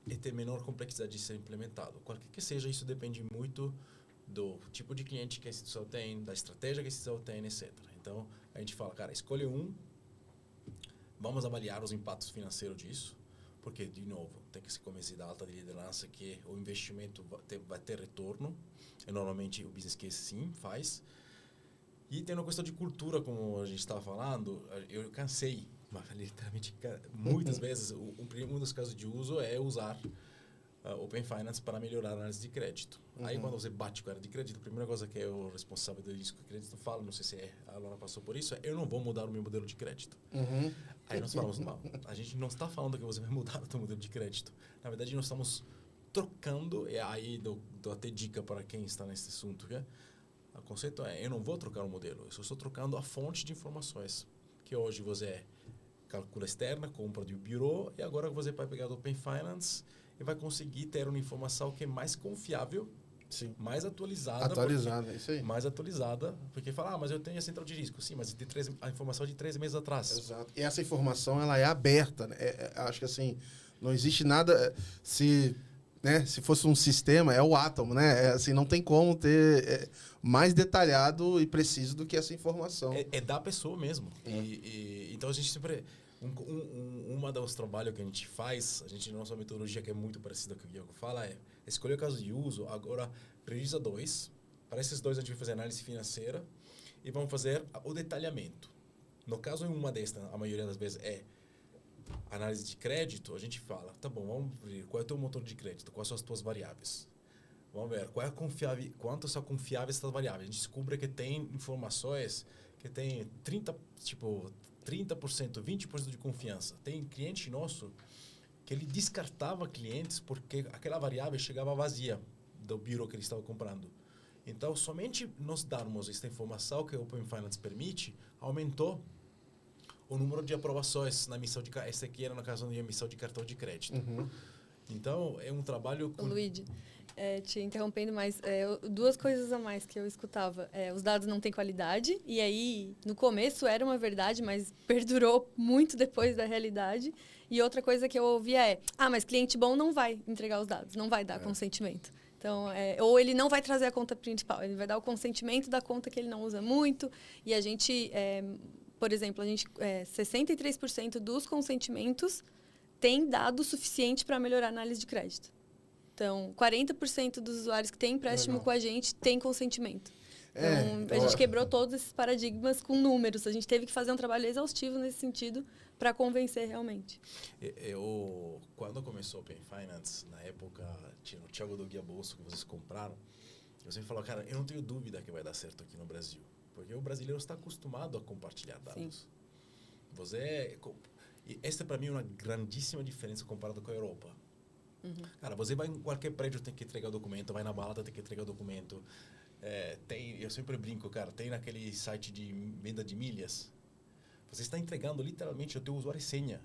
e ter menor complexidade de ser implementado. Qualquer que seja, isso depende muito do tipo de cliente que a instituição tem, da estratégia que a instituição tem, etc. Então, a gente fala, cara, escolhe um, vamos avaliar os impactos financeiros disso, porque, de novo, tem que se convencer da alta liderança que o investimento vai ter retorno, e normalmente o business case sim faz. E tem uma questão de cultura, como a gente estava falando, eu cansei, mas literalmente, muitas vezes, um dos casos de uso é usar Open Finance para melhorar a análise de crédito. Aí, quando você bate com a área de crédito, a primeira coisa que o responsável do risco de crédito fala, não sei se a Laura passou por isso, é eu não vou mudar o meu modelo de crédito. Aí nós falamos, não, a gente não está falando que você vai mudar o seu modelo de crédito. Na verdade, nós estamos trocando, e aí dou até dica para quem está nesse assunto, que o conceito é, eu não vou trocar o modelo, eu só estou trocando a fonte de informações, que hoje você calcula externa, compra de bureau, e agora você vai pegar do Open Finance e vai conseguir ter uma informação que é mais confiável, sim, mais atualizada. Isso aí. Mais atualizada, porque fala, mas eu tenho a central de risco. Sim, mas tem a informação de 3 meses atrás. Exato. E essa informação, ela é aberta, né? Acho que assim, não existe nada... Se fosse um sistema, é o átomo, né? Assim, não tem como ter mais detalhado e preciso do que essa informação. É da pessoa mesmo. Então, a gente sempre... Uma dos trabalhos que a gente faz, nossa metodologia que é muito parecida com o que o Diego fala, é escolher o caso de uso, agora prioriza 2. Para esses 2 a gente vai fazer análise financeira e vamos fazer o detalhamento. No caso, em uma destas, a maioria das vezes é análise de crédito, a gente fala, tá bom, vamos ver qual é o teu motor de crédito, quais são as tuas variáveis. Vamos ver quanto são confiáveis essas variáveis. A gente descobre que tem informações que tem 30%, 20% de confiança. Tem cliente nosso que ele descartava clientes porque aquela variável chegava vazia do bureau que ele estava comprando. Então, somente nós darmos esta informação que o Open Finance permite, aumentou o número de aprovações na emissão de... Essa aqui era na casa de emissão de cartão de crédito. Então, é um trabalho... Luigi, te interrompendo, mas 2 coisas a mais que eu escutava. Os dados não têm qualidade, e aí, no começo era uma verdade, mas perdurou muito depois da realidade. E outra coisa que eu ouvia mas cliente bom não vai entregar os dados, não vai dar consentimento. Então, ou ele não vai trazer a conta principal, ele vai dar o consentimento da conta que ele não usa muito. E a gente, por exemplo, 63% dos consentimentos tem dado suficiente para melhorar a análise de crédito. Então, 40% dos usuários que têm empréstimo com a gente têm consentimento. Então, a gente quebrou todos esses paradigmas com números. A gente teve que fazer um trabalho exaustivo nesse sentido para convencer realmente. Quando começou o Open Finance, na época, tinha o Thiago do Guia Bolso que vocês compraram, eu sempre falava, cara, eu não tenho dúvida que vai dar certo aqui no Brasil. Porque o brasileiro está acostumado a compartilhar dados. E esta, para mim, é uma grandíssima diferença comparada com a Europa. Cara, você vai em qualquer prédio, tem que entregar o documento, vai na balada, tem que entregar o documento. Eu sempre brinco, cara, tem naquele site de venda de milhas, você está entregando literalmente o teu usuário e senha.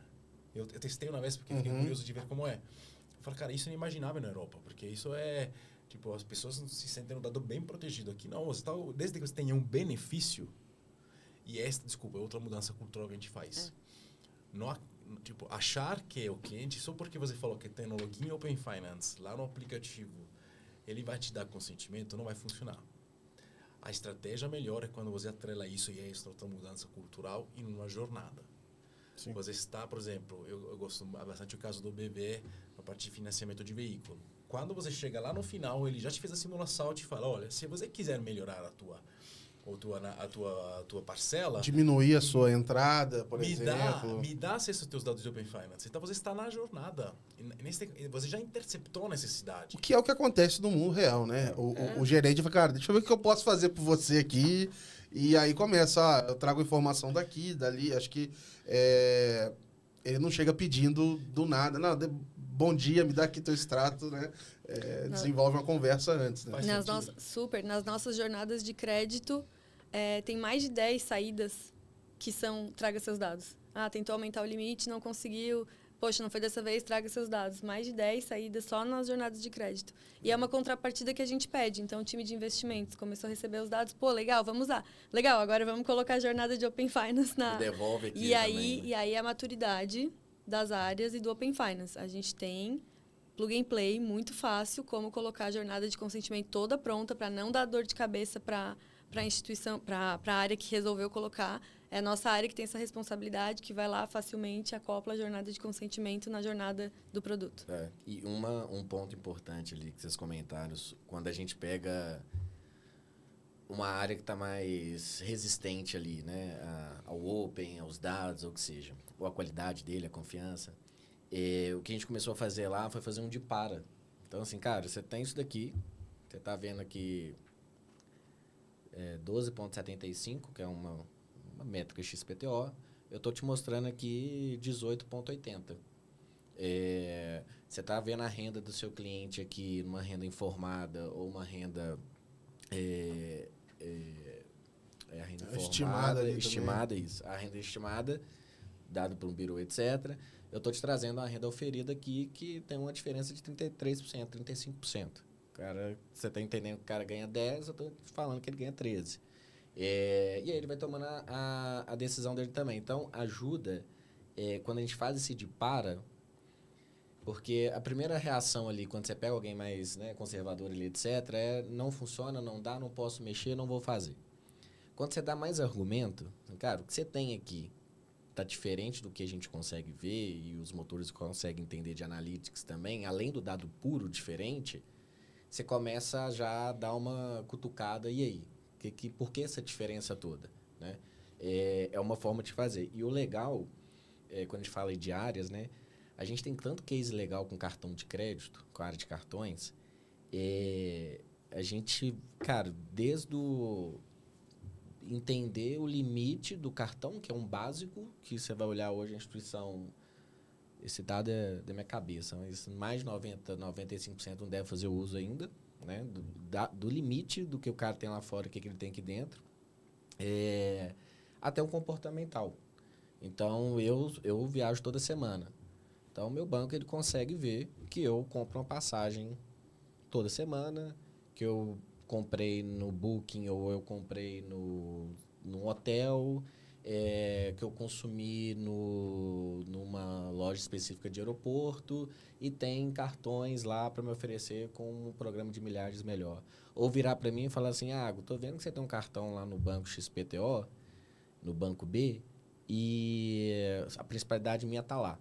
Eu testei uma vez porque fiquei curioso de ver como é. Eu falo, cara, isso é inimaginável na Europa, porque isso Tipo, as pessoas não se sentem um dado bem protegido aqui. Não, você tá, desde que você tenha um benefício, e desculpa, é outra mudança cultural que a gente faz. Não, tipo, achar que o cliente, só porque você falou que tem no login Open Finance, lá no aplicativo, ele vai te dar consentimento, não vai funcionar. A estratégia melhor é quando você atrela isso e é outra mudança cultural em uma jornada. Sim. Você está, por exemplo, eu gosto bastante do caso do BB, na parte de financiamento de veículo. Quando você chega lá no final, ele já te fez a simulação e te fala, olha, se você quiser melhorar a tua parcela... Diminuir a sua entrada, por exemplo. Me dá acesso aos teus dados de Open Finance. Então, você está na jornada. Você já interceptou a necessidade. O que é o que acontece no mundo real, né? O gerente fala, cara, deixa eu ver o que eu posso fazer por você aqui. E aí começa, eu trago informação daqui, dali. Acho que ele não chega pedindo do nada. Não, bom dia, me dá aqui teu extrato, né? Desenvolve uma conversa antes, né? Nas nossas jornadas de crédito, tem mais de 10 saídas que são traga seus dados. Ah, tentou aumentar o limite, não conseguiu. Poxa, não foi dessa vez, traga seus dados. Mais de 10 saídas só nas jornadas de crédito. E é uma contrapartida que a gente pede. Então, o time de investimentos começou a receber os dados. Pô, legal, vamos lá. Legal, agora vamos colocar a jornada de Open Finance na... Devolve aqui e aí a maturidade das áreas e do Open Finance. A gente tem plug and play muito fácil, como colocar a jornada de consentimento toda pronta para não dar dor de cabeça para a instituição, para a área que resolveu colocar. É a nossa área que tem essa responsabilidade, que vai lá facilmente, acopla a jornada de consentimento na jornada do produto. E um ponto importante ali que vocês comentaram, quando a gente pega uma área que está mais resistente ali, né, ao Open, aos dados, ou o que seja, ou a qualidade dele, a confiança, o que a gente começou a fazer lá foi fazer um de para. Então, assim, cara, você tem isso daqui, você está vendo aqui 12,75, que é uma métrica XPTO, eu estou te mostrando aqui 18,80. Você está vendo a renda do seu cliente aqui, uma renda informada ou uma renda... a renda estimada, isso. A renda estimada, dada por um bureau, etc. Eu estou te trazendo a renda oferida aqui, que tem uma diferença de 33%, 35%. Cara, você está entendendo que o cara ganha 10, eu estou falando que ele ganha 13. E aí ele vai tomando a decisão dele também. Então, ajuda quando a gente faz esse de para, porque a primeira reação ali, quando você pega alguém mais, né, conservador ali, etc., não funciona, não dá, não posso mexer, não vou fazer. Quando você dá mais argumento, cara, o que você tem aqui está diferente do que a gente consegue ver e os motores conseguem entender de analytics também, além do dado puro diferente, você começa já a dar uma cutucada, e aí? Por que essa diferença toda? Né? É uma forma de fazer. E o legal, quando a gente fala de áreas, né, a gente tem tanto case legal com cartão de crédito, com a área de cartões, a gente, cara, desde o entender o limite do cartão, que é um básico, que você vai olhar hoje a instituição, esse dado é da minha cabeça, mas mais de 95% não deve fazer uso ainda, né, do limite do que o cara tem lá fora, o que ele tem aqui dentro, até o comportamental. Então, eu viajo toda semana. Então, o meu banco ele consegue ver que eu compro uma passagem toda semana, que eu comprei no Booking ou eu comprei no hotel, que eu consumi numa loja específica de aeroporto e tem cartões lá para me oferecer com um programa de milhares melhor. Ou virar para mim e falar assim, tô vendo que você tem um cartão lá no banco XPTO, no banco B, e a principalidade minha está lá.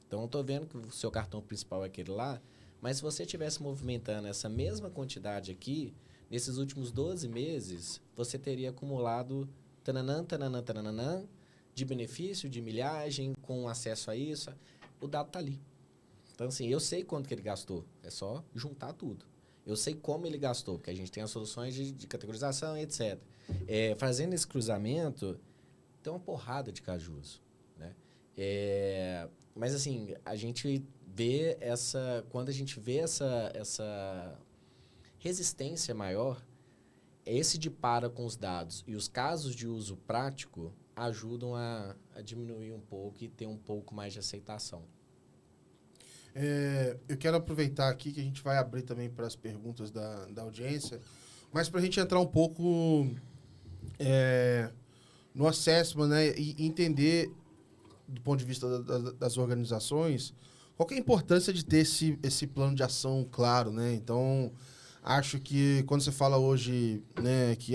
Então, eu estou vendo que o seu cartão principal é aquele lá, mas se você estivesse movimentando essa mesma quantidade aqui, nesses últimos 12 meses, você teria acumulado tananã, de benefício, de milhagem, com acesso a isso. O dado está ali. Então, assim, eu sei quanto que ele gastou. É só juntar tudo. Eu sei como ele gastou, porque a gente tem as soluções de categorização, etc. Fazendo esse cruzamento, tem uma porrada de cajus, né? Mas, assim, a gente vê quando a gente vê essa resistência maior, esse de para com os dados e os casos de uso prático ajudam a diminuir um pouco e ter um pouco mais de aceitação. Eu quero aproveitar aqui que a gente vai abrir também para as perguntas da audiência, mas para a gente entrar um pouco no assessment, né, e entender, do ponto de vista das organizações, qual que é a importância de ter esse plano de ação claro, né? Então, acho que quando você fala hoje, né, que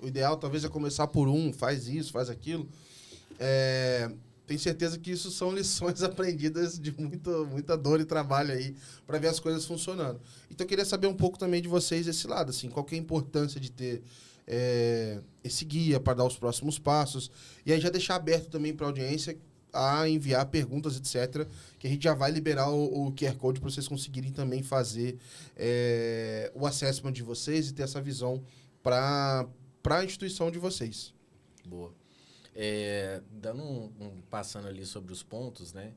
o ideal talvez é começar por faz isso, faz aquilo, tenho certeza que isso são lições aprendidas de muita dor e trabalho aí para ver as coisas funcionando. Então, eu queria saber um pouco também de vocês desse lado, assim, qual que é a importância de ter esse guia para dar os próximos passos, e aí já deixar aberto também para a audiência a enviar perguntas, etc., que a gente já vai liberar o QR Code para vocês conseguirem também fazer o assessment de vocês e ter essa visão para a instituição de vocês. Boa. Passando ali sobre os pontos, né?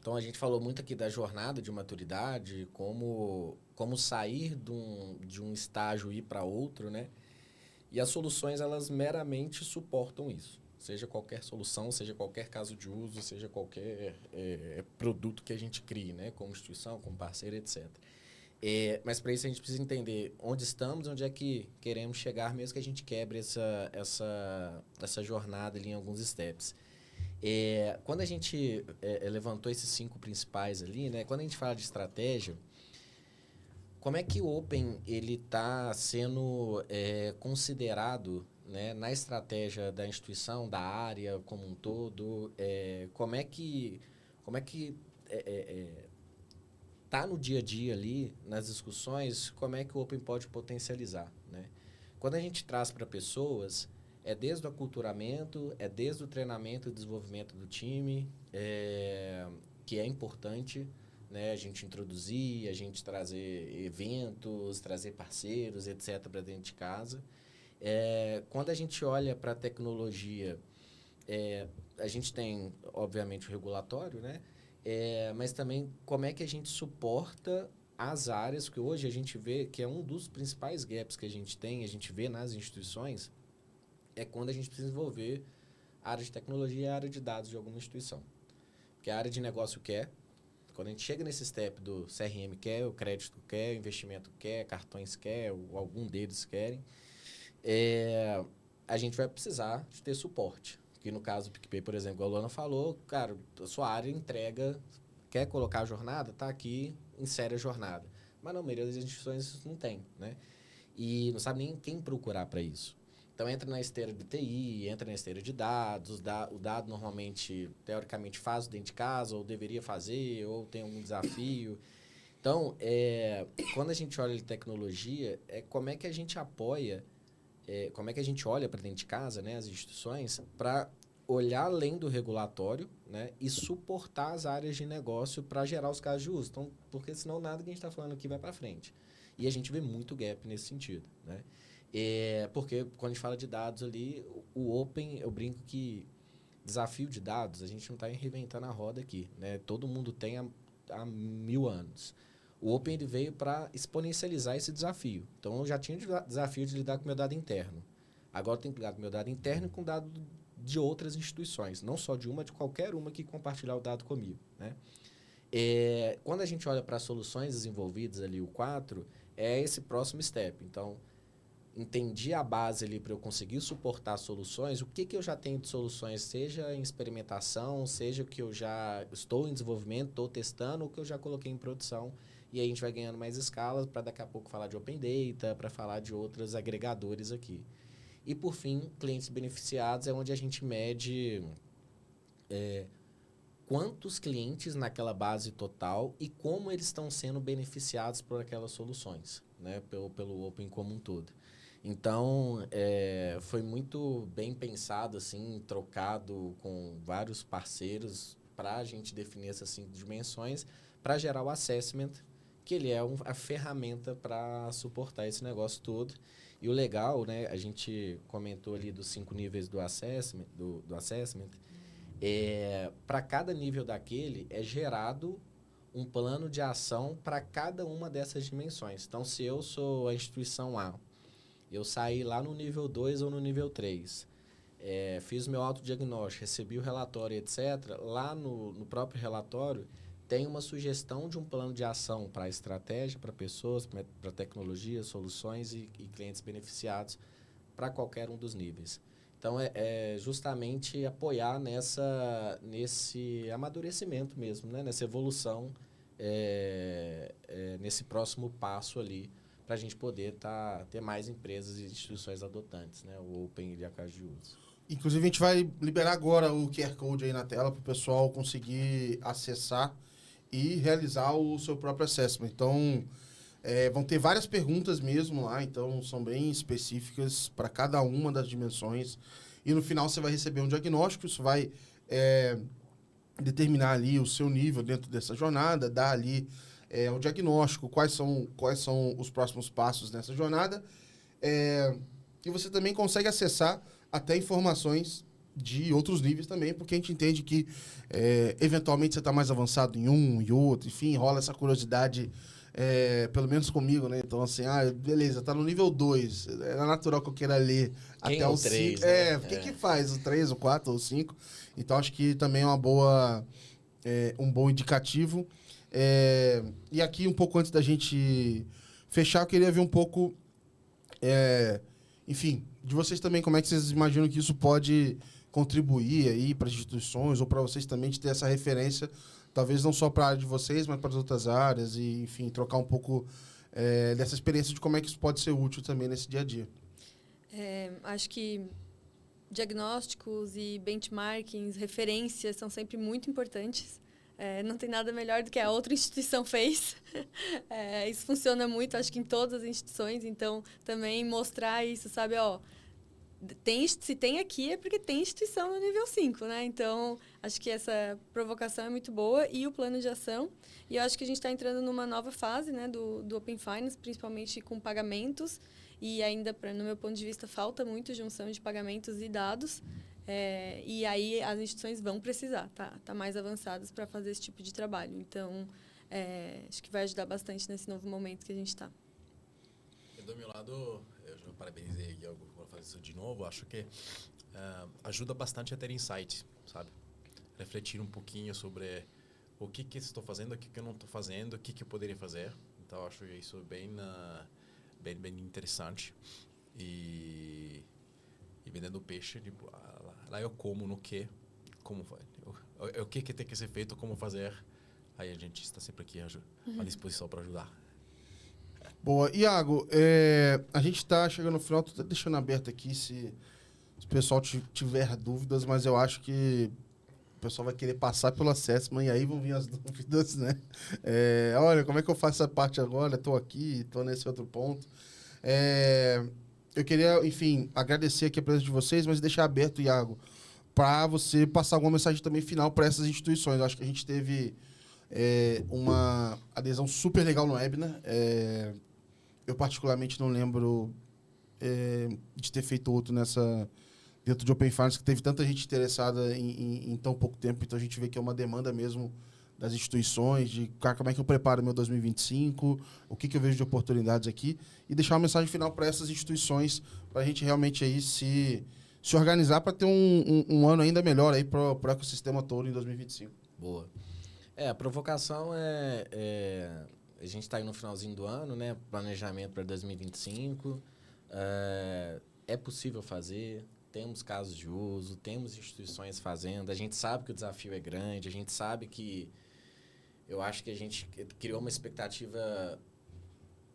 Então, a gente falou muito aqui da jornada de maturidade, como sair de um estágio e ir para outro, né? E as soluções, elas meramente suportam isso. Seja qualquer solução, seja qualquer caso de uso, seja qualquer produto que a gente crie, né? Como instituição, como parceiro, etc. Mas para isso a gente precisa entender onde estamos, onde é que queremos chegar, mesmo que a gente quebre essa jornada ali em alguns steps. Quando a gente levantou esses 5 principais ali, né? Quando a gente fala de estratégia, como é que o Open está sendo considerado, né, na estratégia da instituição, da área como um todo? Como é que tá no dia a dia ali, nas discussões, como é que o Open pode potencializar, né? Quando a gente traz para pessoas, desde o aculturamento, desde o treinamento e desenvolvimento do time, que é importante, né, a gente introduzir, a gente trazer eventos, trazer parceiros, etc., para dentro de casa. Quando a gente olha para a tecnologia, a gente tem, obviamente, o regulatório, né? Mas também como é que a gente suporta as áreas, que hoje a gente vê que é um dos principais gaps que a gente vê nas instituições, quando a gente precisa desenvolver a área de tecnologia e a área de dados de alguma instituição. Porque a área de negócio quer, quando a gente chega nesse step do CRM quer, o crédito quer, o investimento quer, cartões quer, ou algum deles querem, a gente vai precisar de ter suporte. Que no caso do PicPay, por exemplo, a Luana falou, cara, a sua área entrega, quer colocar a jornada, tá aqui, insere a jornada. Mas na maioria das instituições isso não tem, né? E não sabe nem quem procurar para isso. Então, entra na esteira de TI, entra na esteira de dados, o dado normalmente, teoricamente, faz dentro de casa, ou deveria fazer, ou tem algum desafio. Então, quando a gente olha de tecnologia, como é que a gente apoia, como é que a gente olha para dentro de casa, né, as instituições, para olhar além do regulatório, né, e suportar as áreas de negócio para gerar os casos de uso. Então, porque senão nada que a gente está falando aqui vai para frente. E a gente vê muito gap nesse sentido, né? Porque quando a gente fala de dados ali, o Open, eu brinco que desafio de dados, a gente não está reinventando a roda aqui, né? Todo mundo tem há 1000 anos. O Open ele veio para exponencializar esse desafio. Então, eu já tinha o desafio de lidar com o meu dado interno. Agora, eu tenho que lidar com o meu dado interno e com o dado de outras instituições. Não só de uma, de qualquer uma que compartilhar o dado comigo, né? Quando a gente olha para as soluções desenvolvidas ali, o 4, é esse próximo step. Então, entendi a base ali para eu conseguir suportar soluções, o que eu já tenho de soluções, seja em experimentação, seja o que eu já estou em desenvolvimento, estou testando, ou que eu já coloquei em produção. E aí a gente vai ganhando mais escalas para daqui a pouco falar de Open Data, para falar de outros agregadores aqui. E, por fim, clientes beneficiados é onde a gente mede quantos clientes naquela base total e como eles estão sendo beneficiados por aquelas soluções, né? Pelo Open como um todo. Então, foi muito bem pensado, assim, trocado com vários parceiros para a gente definir essas 5 dimensões, para gerar o assessment, que ele é a ferramenta para suportar esse negócio todo. E o legal, né, a gente comentou ali dos 5 níveis do assessment, para cada nível daquele é gerado um plano de ação para cada uma dessas dimensões. Então, se eu sou a instituição A, eu saí lá no nível 2 ou no nível 3, fiz meu autodiagnóstico, recebi o relatório, etc. Lá no próprio relatório, tem uma sugestão de um plano de ação para estratégia, para pessoas, para tecnologia, soluções e clientes beneficiados para qualquer um dos níveis. Então, é justamente apoiar nesse amadurecimento mesmo, né? Nessa evolução, nesse próximo passo ali, para a gente poder ter mais empresas e instituições adotantes, né? O Open e a caso de uso. Inclusive, a gente vai liberar agora o QR Code aí na tela para o pessoal conseguir acessar e realizar o seu próprio assessment. Então, vão ter várias perguntas mesmo lá, então são bem específicas para cada uma das dimensões. E no final você vai receber um diagnóstico, isso vai determinar ali o seu nível dentro dessa jornada, dar ali o diagnóstico, quais são os próximos passos nessa jornada. E você também consegue acessar até informações de outros níveis também, porque a gente entende que eventualmente você está mais avançado em um e outro, enfim, rola essa curiosidade, pelo menos comigo, né? Então, assim, beleza, tá no nível 2, é natural que eu queira ler até o 3, 5. né? O que faz? O 3, o 4 ou o 5? Então, acho que também é uma boa, um bom indicativo. E aqui, um pouco antes da gente fechar, eu queria ver um pouco, enfim, de vocês também, como é que vocês imaginam que isso pode contribuir aí para as instituições ou para vocês também de ter essa referência, talvez não só para a área de vocês, mas para as outras áreas e, enfim, trocar um pouco dessa experiência de como é que isso pode ser útil também nesse dia a dia. Acho que diagnósticos e benchmarkings, referências são sempre muito importantes. Não tem nada melhor do que a outra instituição fez. Isso funciona muito, acho que em todas as instituições. Então, também mostrar isso, sabe? Se tem aqui é porque tem instituição no nível 5, né? Então, acho que essa provocação é muito boa. E o plano de ação. E eu acho que a gente está entrando numa nova fase, né, do Open Finance, principalmente com pagamentos. E ainda, no meu ponto de vista, falta muito junção de pagamentos e dados. E aí as instituições vão precisar tá mais avançadas para fazer esse tipo de trabalho. Então, acho que vai ajudar bastante nesse novo momento que a gente está. Do meu lado, eu já parabenizei aqui por fazer isso de novo. Acho que ajuda bastante a ter insight, sabe? Refletir um pouquinho sobre o que estou fazendo, o que eu não estou fazendo, o que eu poderia fazer. Então, acho isso bem interessante. E vendendo peixe, tipo, lá eu como no que, como o que tem que ser feito, como fazer. Aí a gente está sempre aqui à disposição para ajudar. Boa. Iago, a gente está chegando no final, estou deixando aberto aqui se o pessoal tiver dúvidas, mas eu acho que o pessoal vai querer passar pelo assessment e aí vão vir as dúvidas, né? Olha, como é que eu faço essa parte agora? Estou aqui, estou nesse outro ponto. Eu queria, enfim, agradecer aqui a presença de vocês, mas deixar aberto, Iago, para você passar alguma mensagem também final para essas instituições. Eu acho que a gente teve uma adesão super legal no webinar. Eu, particularmente, não lembro de ter feito outro dentro de Open Finance, que teve tanta gente interessada em tão pouco tempo. Então, a gente vê que é uma demanda mesmo das instituições, de como é que eu preparo meu 2025, o que eu vejo de oportunidades aqui, e deixar uma mensagem final para essas instituições, para a gente realmente aí se organizar para ter um ano ainda melhor aí para o ecossistema todo em 2025. Boa. A provocação a gente está aí no finalzinho do ano, né? Planejamento para 2025. É possível fazer, temos casos de uso, temos instituições fazendo, a gente sabe que o desafio é grande, a gente sabe que eu acho que a gente criou uma expectativa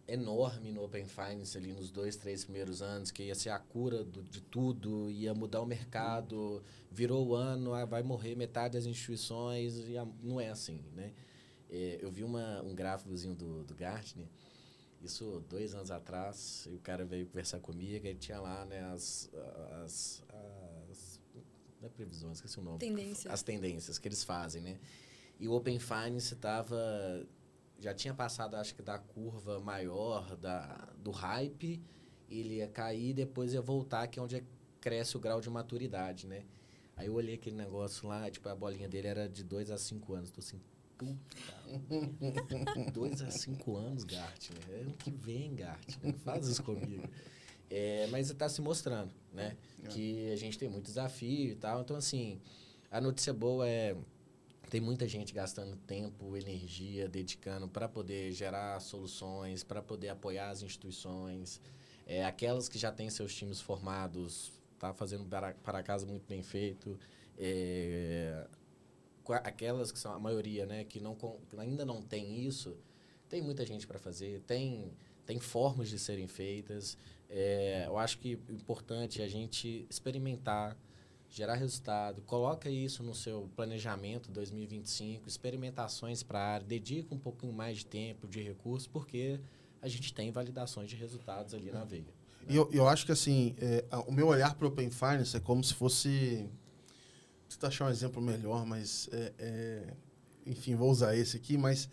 enorme no Open Finance ali nos 2, 3 primeiros anos, que ia ser a cura de tudo, ia mudar o mercado, virou o ano, vai morrer metade das instituições, e não é assim, né? Eu vi um gráficozinho do Gartner, isso 2 anos atrás, e o cara veio conversar comigo, ele tinha lá, né, não é previsões, esqueci o nome. Tendências. As tendências que eles fazem, né? E o Open Finance já tinha passado, acho que, da curva maior do hype, ele ia cair, depois ia voltar, que é onde cresce o grau de maturidade, né? Aí eu olhei aquele negócio lá, tipo, a bolinha dele era de 2 a 5 anos. Tô assim, puta, 2 a 5 anos, Gartner. É ano que vem, Gartner. Faz isso comigo. Mas está se mostrando, né? Que a gente tem muito desafio e tal. Então, assim, a notícia boa Tem muita gente gastando tempo, energia, dedicando para poder gerar soluções, para poder apoiar as instituições. Aquelas que já têm seus times formados, tá fazendo para casa muito bem feito. Aquelas que são a maioria, né, que ainda não tem isso, tem muita gente para fazer, tem formas de serem feitas. Eu acho que o importante é a gente experimentar, gerar resultado, coloca isso no seu planejamento 2025, experimentações para a área, dedica um pouquinho mais de tempo, de recursos, porque a gente tem validações de resultados ali na veia. E eu acho que, assim, o meu olhar para o Open Finance é como se fosse... Preciso achar um exemplo melhor, mas... enfim, vou usar esse aqui, mas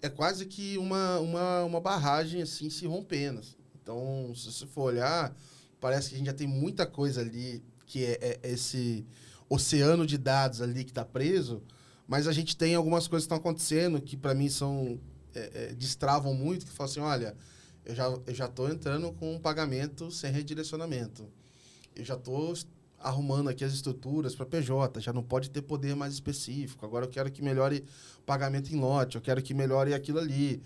é quase que uma barragem, assim, se rompendo. Então, se você for olhar, parece que a gente já tem muita coisa ali, que é esse oceano de dados ali que está preso, mas a gente tem algumas coisas que estão acontecendo que, para mim, destravam muito, que falam assim, olha, eu já estou entrando com um pagamento sem redirecionamento. Eu já estou arrumando aqui as estruturas para PJ, já não pode ter poder mais específico. Agora eu quero que melhore o pagamento em lote, eu quero que melhore aquilo ali.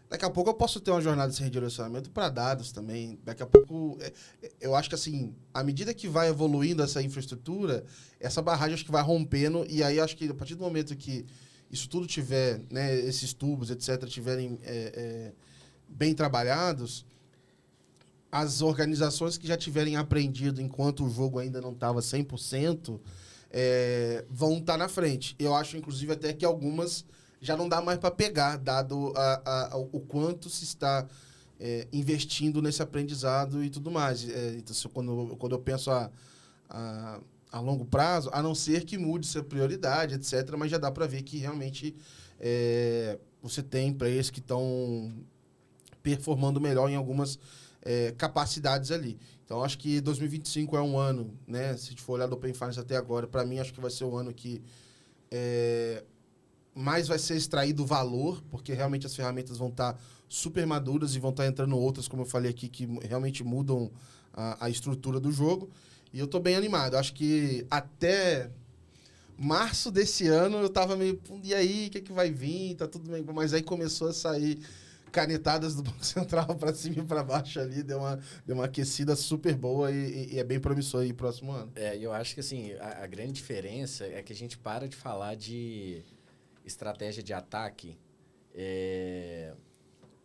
Daqui a pouco eu posso ter uma jornada sem redirecionamento para dados também. Daqui a pouco, eu acho que, assim, à medida que vai evoluindo essa infraestrutura, essa barragem acho que vai rompendo, e aí acho que a partir do momento que isso tudo tiver, né, esses tubos, etc., tiverem bem trabalhados, as organizações que já tiverem aprendido enquanto o jogo ainda não estava 100%, vão estar na frente. Eu acho, inclusive, até que algumas já não dá mais para pegar, dado o quanto se está investindo nesse aprendizado e tudo mais. Então, quando eu penso a longo prazo, a não ser que mude sua prioridade, etc., mas já dá para ver que realmente você tem players que estão performando melhor em algumas capacidades ali. Então, acho que 2025 é um ano, né? Se a gente for olhar do Open Finance até agora, para mim, acho que vai ser um ano que mais vai ser extraído valor, porque realmente as ferramentas vão estar super maduras e vão estar entrando outras, como eu falei aqui, que realmente mudam a estrutura do jogo. E eu estou bem animado. Acho que até março desse ano eu estava meio... E aí, o que vai vir? Tá tudo bem. Mas aí começou a sair canetadas do Banco Central para cima e para baixo ali. Deu uma aquecida super boa e é bem promissor aí próximo ano. Eu acho que, assim, a grande diferença é que a gente para de falar de estratégia de ataque.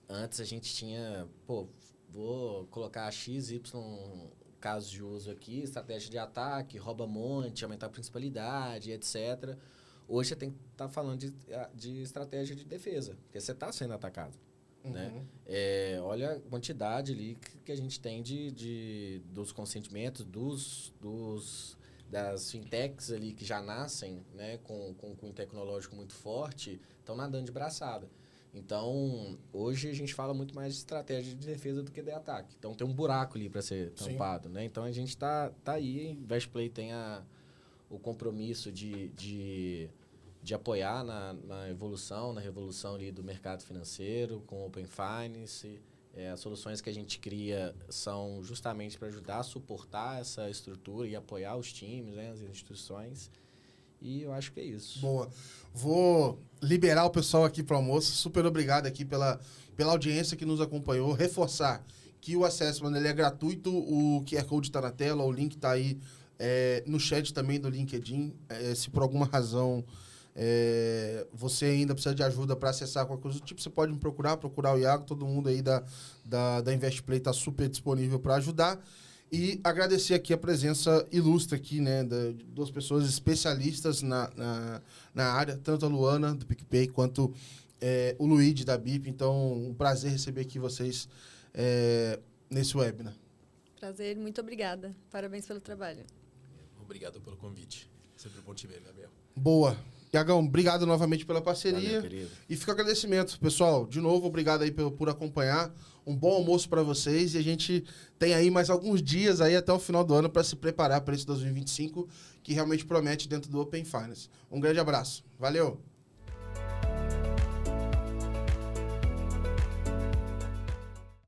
Antes a gente tinha, vou colocar X, Y casos de uso aqui, estratégia de ataque, rouba monte, aumentar a principalidade, etc. Hoje você tem que estar falando de estratégia de defesa, porque você está sendo atacado. Uhum. Né? Olha a quantidade ali que a gente tem dos consentimentos, das fintechs ali que já nascem, né, com um tecnológico muito forte, estão nadando de braçada. Então, hoje a gente fala muito mais de estratégia de defesa do que de ataque. Então, tem um buraco ali para ser tampado, né? Então, a gente tá aí. Investplay tem o compromisso de apoiar na evolução, na revolução ali do mercado financeiro, com o Open Finance. As soluções que a gente cria são justamente para ajudar a suportar essa estrutura e apoiar os times, né, as instituições. E eu acho que é isso. Boa. Vou liberar o pessoal aqui para o almoço. Super obrigado aqui pela audiência que nos acompanhou. Reforçar que o Assessment ele é gratuito, o QR Code está na tela, o link está aí no chat também do LinkedIn. Se por alguma razão você ainda precisa de ajuda para acessar qualquer coisa do tipo, você pode me procurar o Iago, todo mundo aí da Investplay está super disponível para ajudar. E agradecer aqui a presença ilustre aqui, né, de duas pessoas especialistas na área, tanto a Luana, do PicPay, quanto o Luigi, da BIP. Então, um prazer receber aqui vocês nesse webinar. Prazer, muito obrigada. Parabéns pelo trabalho. Obrigado pelo convite. Sempre bom te ver, Gabriel. Boa. Iagão, obrigado novamente pela parceria. Valeu, e fica o agradecimento. Pessoal, de novo, obrigado aí por acompanhar. Um bom almoço para vocês. E a gente tem aí mais alguns dias aí até o final do ano para se preparar para esse 2025, que realmente promete dentro do Open Finance. Um grande abraço. Valeu!